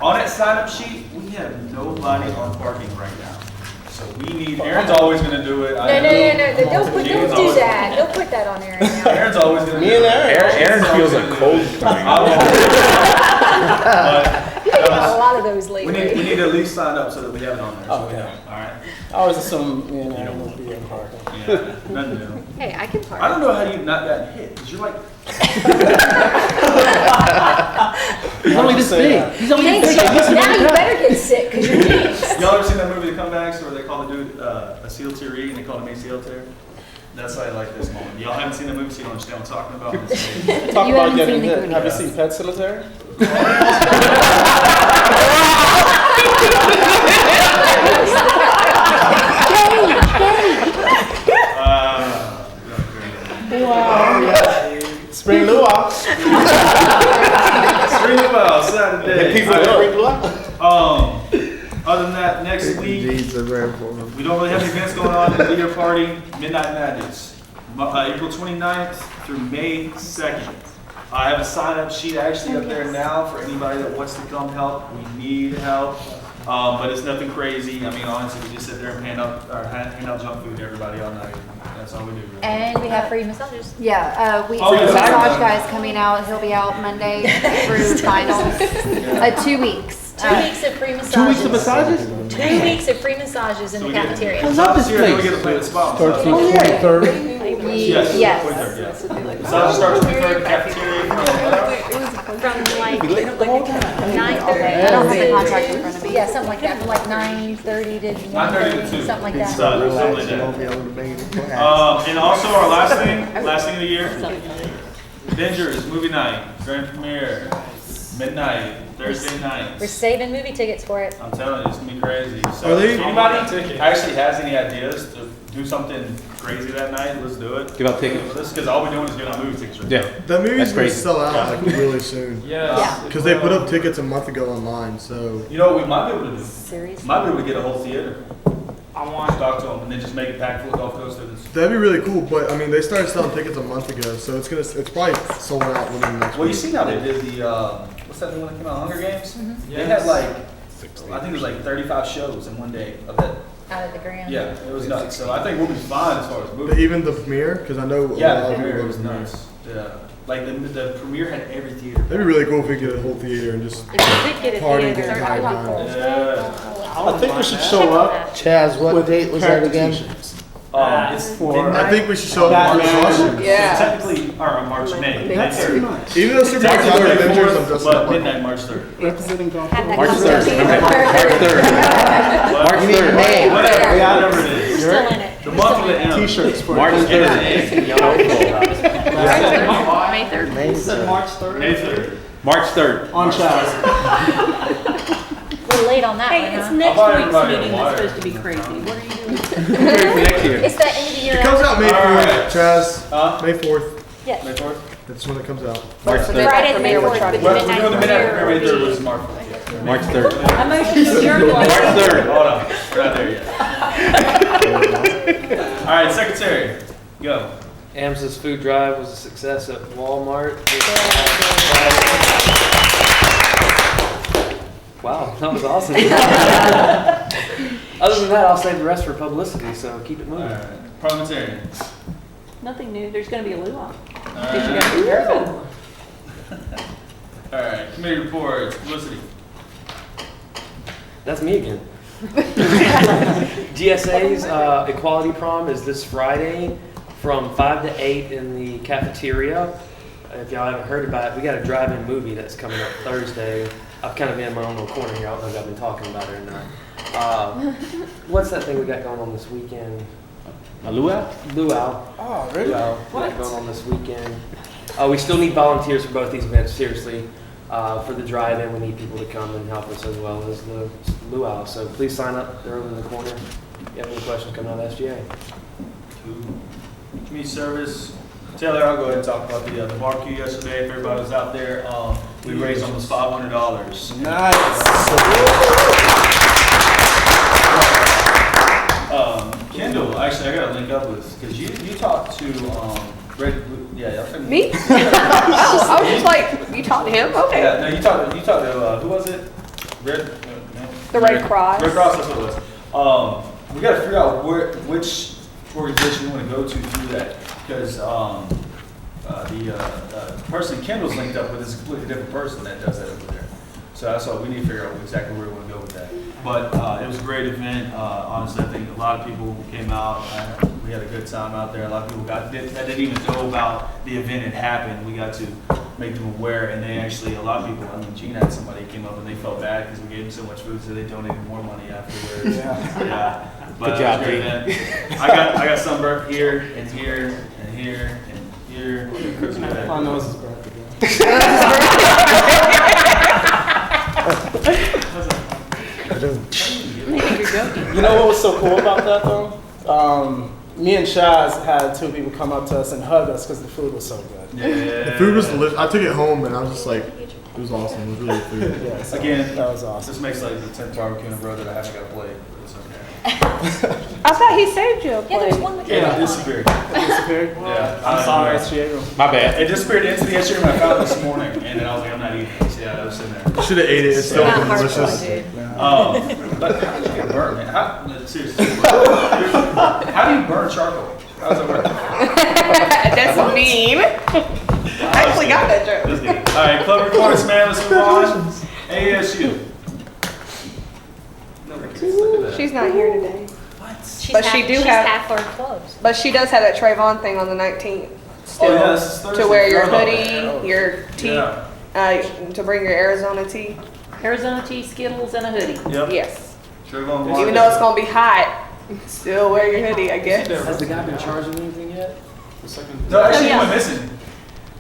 On that sign-up sheet, we have nobody on parking right now. So we need, Aaron's always gonna do it. No, don't do that. Don't put that on there right now. Aaron's always gonna do Me and it. Aaron feels a cold coming. You've got a lot of those We lately. need to at least sign up so that we have it on there. So we Okay. know. All right. I always assume me and Aaron will be in parking. Yeah, nothing new. Hey, I can park. I don't know how you've not gotten hit, because you're like. He's only this big. He's only Jinx, this big. now you better get sick because you're jinxed. Y'all ever seen that movie, The Comebacks, where they call the dude a seal tearee and they call him a seal tear? That's why I like this moment. Y'all haven't seen the movie, so you don't understand what I'm talking about. Talk You about haven't getting seen the hit. Goonies. Have you seen Pet Cemetery? Spring luau. Spring luau, Saturday. People All right. spring luau. Other than that, next week, Are very important. we don't really have any events going on in the year party. Midnight Madness, April 29th through May 2nd. I have a sign-up sheet actually up there now for anybody that wants to come help. We need help, but it's nothing crazy. I mean, honestly, we just sit there and hand out junk food to everybody all night. That's all we do. Really. And we have free massages. Yeah, Oh, the yeah. massage guy's coming out. He'll be out Monday through finals. 2 weeks. 2 weeks of free massages. 2 weeks of massages? 2 weeks of free massages in So the we get- cafeteria. Massage here, then we get to play the spa Starts massage. on the 23rd. Yes. Yes. 23rd, yeah. Massage starts 23rd, cafeteria. From like 9:30. I don't have the contract in front of me. Yeah, something like that, from like 9:30 to 9:30 to 2. something like that. Something like that. And also our last thing of the year, Avengers movie night, grand premiere, midnight, Thursday night. We're saving movie tickets for it. I'm telling you, it's gonna be crazy. So Are they- if anybody actually has any ideas to do something crazy that night, let's do it. Give out tickets. Because all we're doing is giving out movie tickets right Yeah. now. That movie's That's gonna crazy. sell out like really soon. Yeah. Because they put up tickets a month ago online, so. You know what we might be able to do? Seriously? Might be able to get a whole theater. I want, Talk to them and then just make it packed full of Gulf Coast students. That'd be really cool, but I mean, they started selling tickets a month ago, so it's probably sold out within the next Well, you week. see how they did the, what's that thing when it came out, Hunger Games? They Yes. had like, I think it was like 35 shows in one day of that. Out of the ground. Yeah, it was nuts. So I think we'll be fine as far as But movies. even the premiere, because I know a Yeah, lot the of premiere people was go to the premiere. nuts. Yeah, like the premiere had every theater. That'd be really cool if we could get a whole theater and just If you could get a party theater, the entire time. Yeah. I think we should show up Chaz, what with date was that character again? t-shirts. It's for- I think we should show up with Batman. March. Yeah. So technically, or March, May. That's too 3rd. much. Even though Super Bowl Technically, Avengers, I'm May 4th, dressing but up like. midnight, March 3rd. Representing golf. Have that March 3rd. conversation. March 3rd. March You mean 3rd. May? Whatever it is. You're still in it. The month of the end. T-shirts for March 3rd. May 3rd. May March 3rd. May 3rd. March 3rd. on Chaz. We're late on that Hey, one, it's huh? next buy week's everybody a meeting that's wire. supposed to be crazy. What are you doing? For next year. It's the end of the year. It comes out May All 4th, right. Chaz. Huh? May 4th. Yes. May 4th? That's when it comes out. March For 3rd. midnight Friday the premiere, we're 4th, trying to but do. the We're doing the midnight premiere premiere will be- was March 4th. Yeah. March 3rd. A motion to adjourn. March 3rd. Hold on, we're not there yet. All right, secretary, go. AMSA's food drive was a success at Walmart. Wow, that was awesome. Other than that, I'll save the rest for publicity, so keep it All moving. right, parliamentarian. Nothing new. There's going to be a luau. All In case you right. guys didn't hear about it. All right, committee reports, publicity. That's me again. GSA's Equality Prom is this Friday from 5 to 8 in the cafeteria. If y'all haven't heard about it, we got a drive-in movie that's coming up Thursday. I've kind of been in my own little corner here. I don't know if I've been talking about it or not. What's that thing we got going on this weekend? A luau? Luau. Oh, really? Luau. We got going on this weekend. We still need volunteers for both these events, seriously. For the drive-in, we need people to come and help us as well as the luau. So please sign up. They're over in the corner. If you have any questions, come out to SGA. Community service. Taylor, I'll go ahead and talk about the barbecue yesterday. If everybody was out there, we raised almost $500. Nice. Kendall, actually, I got to link up with, because you talked to Red. Yeah, I think. Me? Oh, I was just like, you talked to him? Okay. Yeah, no, you talked to who was it? Red. The Red Cross. Red Cross, that's what it was. We got to figure out which organization we want to go to do that, because the person Kendall's linked up with is a completely different person that does that over there. So that's why we need to figure out exactly where we want to go with that. But it was a great event. Honestly, I think a lot of people came out. We had a good time out there. A lot of people that didn't even know about the event had happened. We got to make them aware, and they actually, a lot of people, I mean, Gene had somebody came up and they felt bad because we gave them so much food, so they donated more money afterwards. Yeah. But Good job, it was a great Gene. event. I got sunburnt here and here and here and here. I know it's his birthday. You know what was so cool about that though? Me and Chaz had two people come up to us and hug us because the food was so good. Yeah. The food was delicious. I took it home and I was just like, it was awesome. It was really good food. Yeah, so Again, that was awesome. this makes like the 10th barbecue in a row that I haven't got to play. But it's okay. I thought he saved you a Yeah, there's plate. one with It disappeared. It disappeared? Yeah. I'm sorry, SGA. My bad. It disappeared into the SGA when I found it this morning, and then I was like, I'm not eating it. So yeah, I was sitting there. You should have ate it. It's still Not hard delicious. to do. But how did you get burnt, man? Seriously. How do you burn charcoal? How does that work? That's mean. I actually got that joke. Let's get it. All right, club reports, man. Let's move on. ASU. No, look at that. She's not here today. She's But she do she's have- half our clothes. But she does have that Trayvon thing on the 19th still. Oh, yeah, this is Thursday. To wear your Forgot about hoodie, your tee, Yeah. to bring your Arizona tee. Arizona tea, Skittles, and a hoodie. Yep. Yes. Trayvon Even though it's gonna be hot, still wear your hoodie, I guess. Has the guy been charging anything yet? No, actually, Oh, he yeah. went missing.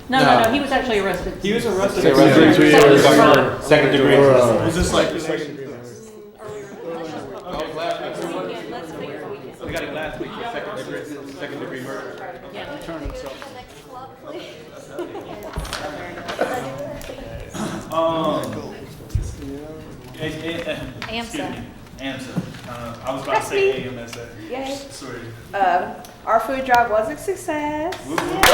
No, he was actually arrested. He was arrested. Second degree. Was this like this? We got it last week for second degree murder. AMSA. Answer. I was about to say AMSA. Yay. Sorry. Our food drive was a success. Whoop, whoop.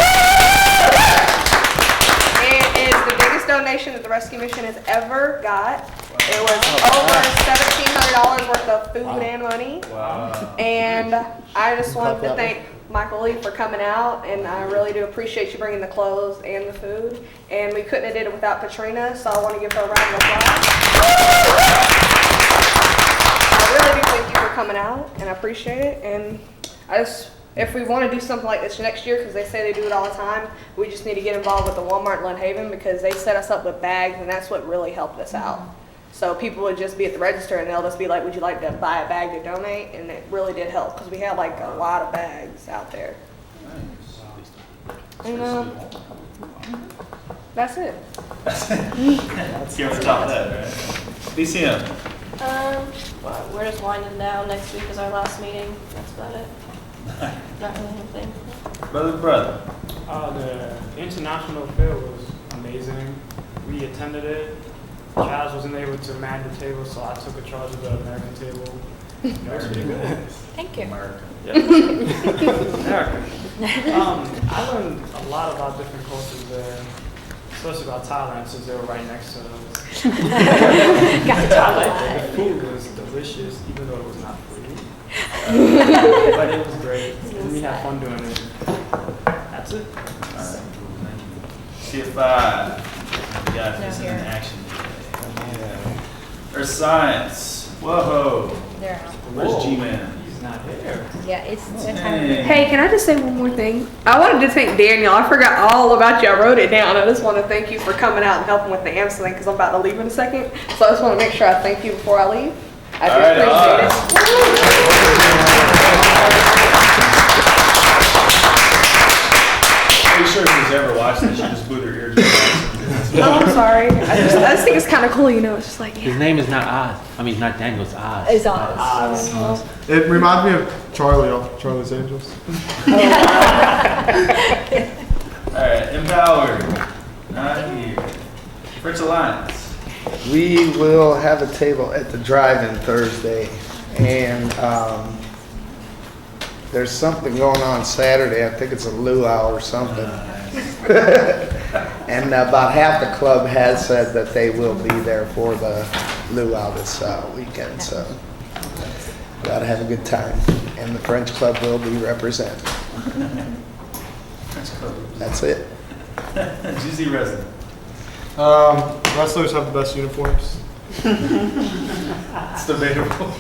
It is the biggest donation that the rescue mission has ever got. It was over $1,700 worth of food and money. Wow. And I just wanted to thank Michael Lee for coming out, and I really do appreciate you bringing the clothes and the food. And we couldn't have did it without Katrina, so I want to give her a round of applause. I really do thank you for coming out, and I appreciate it. And if we want to do something like this next year, because they say they do it all the time, we just need to get involved with the Walmart in Lynn Haven, because they set us up with bags, and that's what really helped us out. So people would just be at the register, and they'll just be like, would you like to buy a bag to donate? And it really did help, because we had like a lot of bags out there. And that's it. Can't top that, right? BCM. Well, we're just winding down. Next week is our last meeting. That's about it. Not really anything. Brother. The international fair was amazing. We attended it. Chaz wasn't able to man the table, so I took charge of the American table. It was pretty good. Thank you. America. I learned a lot about different cultures there, especially about Thailand, since they were right next to us. Got to Thailand. The food was delicious, even though it was not free. But it was great, and we had fun doing it. That's it. CF5. You guys, this is an action. Earth Science. Whoa. There. Where's G-Man? He's not here. Yeah, it's Hey, can I just say one more thing? I wanted to thank Daniel. I forgot all about you. I wrote it down. I just want to thank you for coming out and helping with the AMSA thing, because I'm about to leave in a second. So I just want to make sure I thank you before I leave. I do appreciate it. Pretty sure if he's ever watched this, she just blew their eardrums. Oh, I'm sorry. I just think it's kind of cool, you know. It's just like, His name is not Oz. I mean, not Daniel, it's Oz. It's Oz. It reminds me of Charlie off Charlie's Angels. Alright, Empowered. Not here. French Alliance. We will have a table at the drive-in Thursday, and there's something going on Saturday. I think it's a luau or something. And about half the club has said that they will be there for the luau this weekend, so gotta have a good time. And the French club will be represented. That's it. GZ resident. Wrestlers have the best uniforms. It's debatable.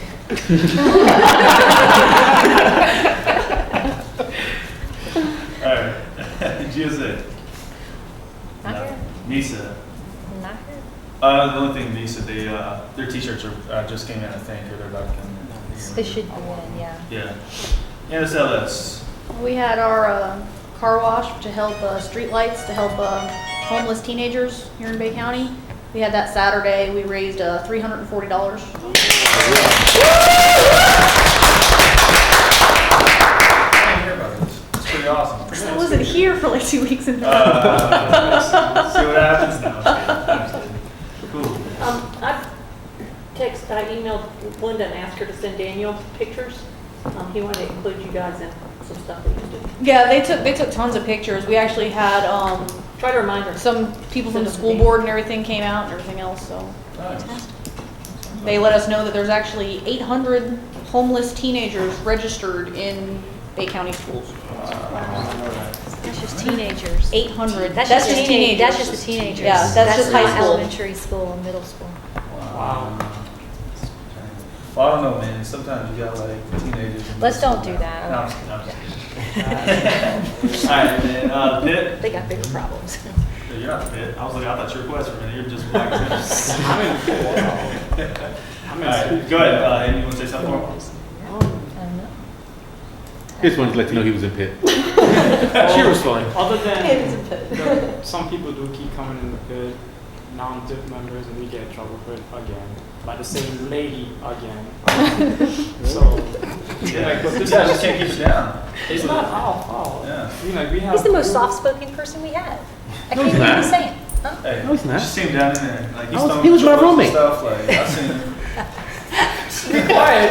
Alright. GSA. Not here. NISA. Not here. The only thing NISA, their t-shirts are just came in, I think, or they're about to come in. They should be in, yeah. Yeah. NSLS. We had our car wash to help streetlights, to help homeless teenagers here in Bay County. We had that Saturday. We raised $340. It's pretty awesome. I wasn't here for like 2 weeks in a row. See what happens now. I'm just kidding. Cool. I emailed Linda and asked her to send Daniel pictures. He wanted to include you guys in some stuff that he was doing. Yeah, they took tons of pictures. We actually had Try to remind her. some people from the school board and everything came out and everything else. So Nice. they let us know that there's actually 800 homeless teenagers registered in Bay County schools. That's just teenagers. 800. That's just teenagers. That's just the teenagers. Yeah, that's just high not school. elementary school and middle school. Wow. Well, I don't know, man. Sometimes you got like teenagers. Let's don't do that. No, I'm just kidding. All right, man. Pitt. They got bigger problems. Yeah, you're not Pitt. I thought you were West for a minute. You're just black. I'm in school. All right, go ahead. Amy, you want to say something more? I don't know. Just wanted to let you know he was in Pitt. She was fine. Other It is a pit. some people do keep coming in the pit, non-dip members, and we get in trouble for it again. By the same lady again. So, Yeah, but this yeah, just can't keep it down. it's not our fault. Yeah. We have. He's the most soft-spoken person we have. I can't believe he's saying. Huh? Hey, No, he's not. just see him down in there. Like He was my roommate. Stuff like I've seen him.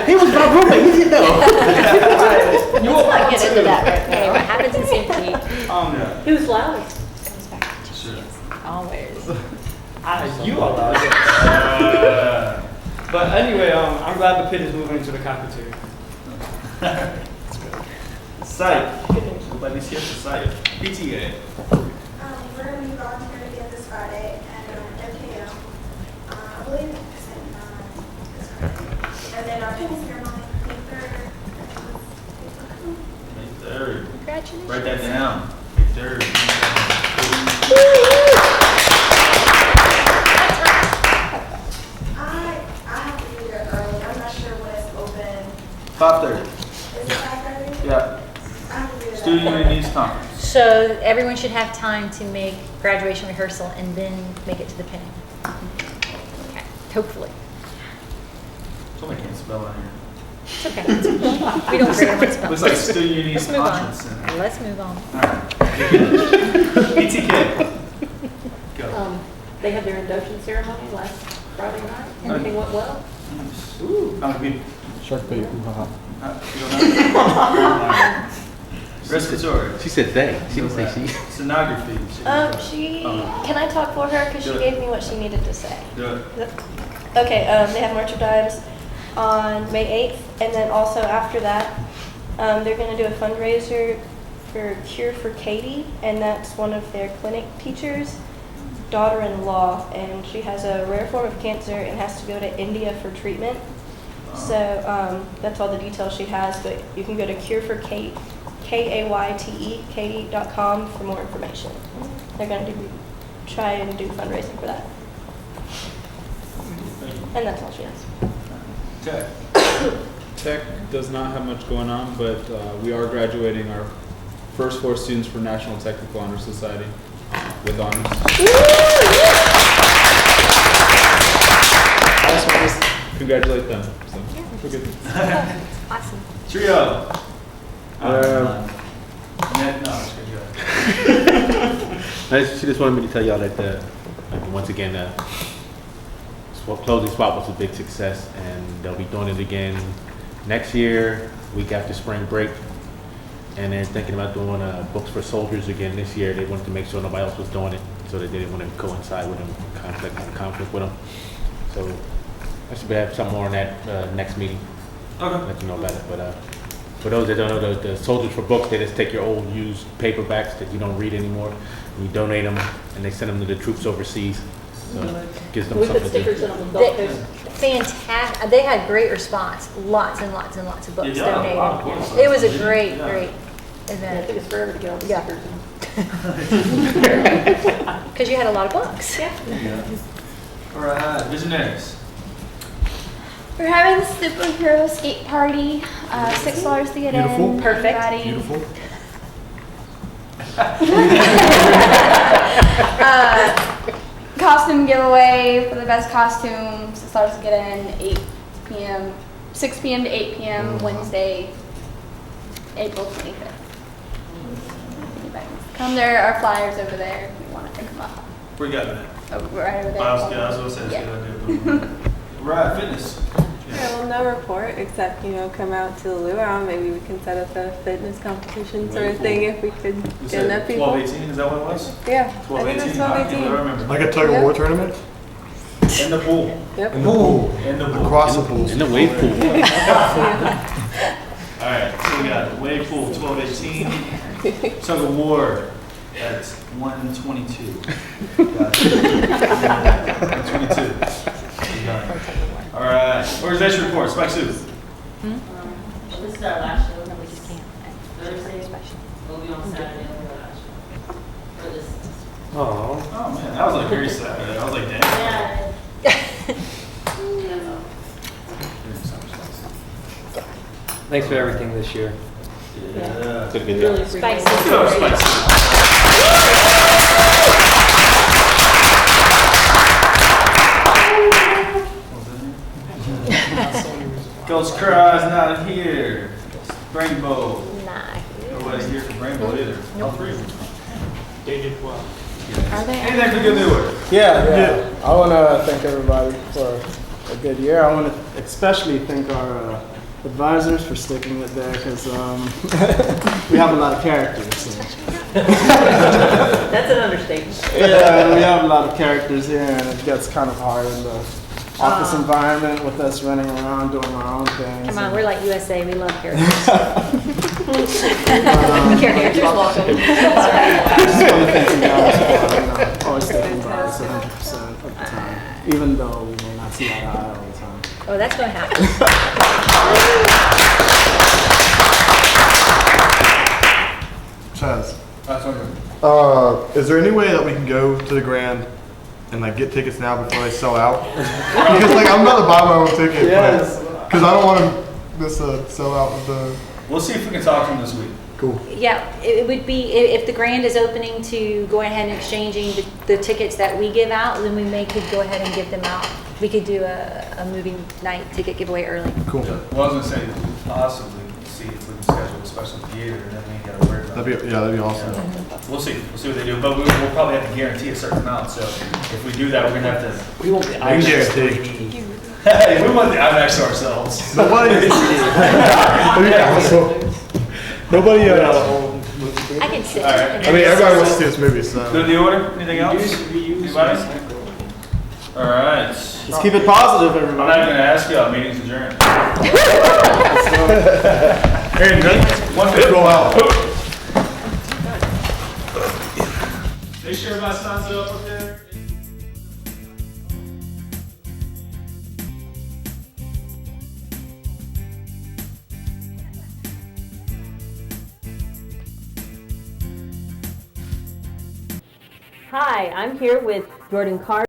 He was my roommate. You didn't know. Let's not get into that right now. What happens in sympathy Yeah. Who's loudest? comes back to Sure. Jesus. Always. You are loud. But anyway, I'm glad the pit is moving into the cafeteria. Site. Nobody's here for site. PTA. We're going to be volunteering again this Friday at MKO. I believe it's at 9 this Friday. And then our pinning ceremony, May 3rd. May 3rd. Congratulations. Write that down. May 3rd. I have to be there early. I'm not sure when it's open. 5:30. Is it 5:30? Yeah. I have to be there. Student Union Needs Conference. So everyone should have time to make graduation rehearsal and then make it to the pinning. Okay, hopefully. Somebody can't spell on here. It's okay. We don't care what spell. Looks like Student Union Needs Let's move on. Conference Center. Let's move on. PTK. Go. They had their induction ceremony last Friday night. Everything went well. Ooh. How many people? Shark bait. You don't know? Respiratory. She said they. She didn't say she. Sonography. Can I talk for her? Because she Do it. gave me what she needed to say. Do it. Okay, they have March of Dimes on May 8th, and then also after that, they're going to do a fundraiser for Cure for Katie, and that's one of their clinic teachers' daughter-in-law, and she has a rare form of cancer and has to go to India for treatment. So that's all the details she has, but you can go to Katie, Katie.com for more information. They're going to try and do fundraising for that. And that's all she has. Okay. Tech does not have much going on, but we are graduating our first 4 students for National Technical Honor Society with honors. I just want to congratulate them. So, we're good. Awesome. Trio. No, She just wanted me to tell y'all that once again, closing spot was a big success, and they'll be doing it again next year, week after spring break. And they're thinking about doing books for soldiers again this year. They wanted to make sure nobody else was doing it, so they didn't want to coincide with them, conflict with them. So I should have some more on that next meeting. Okay. Let you know about it. But for those that don't know, the Soldiers for Books, they just take your old used paperbacks that you don't read anymore, and you donate them, and they send them to the troops overseas. So it gives them We something put to do. stickers in them with Gulf Coast. Fantastic. They had great response. Lots and lots and lots of books Yeah, a lot of donated. books. It was a great, Yeah. great Yeah, it event. took us forever to get all the Yeah. stickers in. Because you had a lot of books. Yeah. All right. Visionaries. We're having the superhero skate party. $6 to get Beautiful. in. Perfect. Everybody. Beautiful. Costume giveaway for the best costume. $6 to get in. 8 p.m. 6 p.m. to 8 p.m. Wednesday, April 25th. Anybody wants to come, there are flyers over there if you want to pick them up. Where you got that? Oh, right over there. I was going to say, that's a good idea. Right, fitness. Yeah, well, no report except, come out to the luau. Maybe we can set up a fitness competition sort of thing if we could You get enough said people. 12-18, is that what it was? Yeah, I 12-18? think it's I can't 12-18. remember. Like a tug of war tournament? In the pool. Yep. In the pool. In the pool. Across the pools. In the wave pool. All right, so we got wave pool 12-18. Tug of war, that's 122. Got it. 122. We got it. All right, organization report, Spike Sue. This is our last show. Thursday. We'll be on Saturday for the last show. For this. Oh man, that was like very sad. I was like, damn. Yeah. Thanks for everything this year. Yeah. Did a good Really job. appreciate it. Let's go, Spike Sue. Ghost Cries not here. Rainbow. Nah. Nobody's here for Rainbow either. All three of them. They did well. Are they? Anything for good news? Yeah. I want to thank everybody for a good year. I want to especially thank our advisors for sticking it there because we have a lot of characters. So. That's an understatement. Yeah, we have a lot of characters here, and it gets kind of hard in the office environment with us running around doing our own things. Come on, we're like USA, we love characters. Characters welcome. I just want to thank you guys for always sticking by us 100% of the time, even though we may not see eye to eye all the time. Oh, that's going to happen. Chaz, That's okay. is there any way that we can go to the Grand and like get tickets now before they sell out? Because like I'm about to buy my own ticket, because I don't want to miss a sellout of the. We'll see if we can talk to them this week. Cool. Yeah, it would be, if the Grand is opening to go ahead and exchanging the tickets that we give out, then we could go ahead and give them out. We could do a movie night ticket giveaway early. Cool. Well, I was gonna say, possibly see if we can schedule a special theater, and then we ain't gotta worry about it. That'd be awesome. Yeah. We'll see what they do, but we'll probably have to guarantee a certain amount, so if we do that, we're gonna have to. We won't be We can guarantee. Hey, we want the IMAX ourselves. Nobody. Nobody. I can sit. All right. I mean, everybody wants to see this movie, so. Good in the order? Anything else? Anybody? All right. Just keep it positive, I'm everybody. not gonna ask you, meeting's adjourned. Aaron, good? One Let's roll out. Make sure everybody signs up there. Hi, I'm here with Jordan Carter.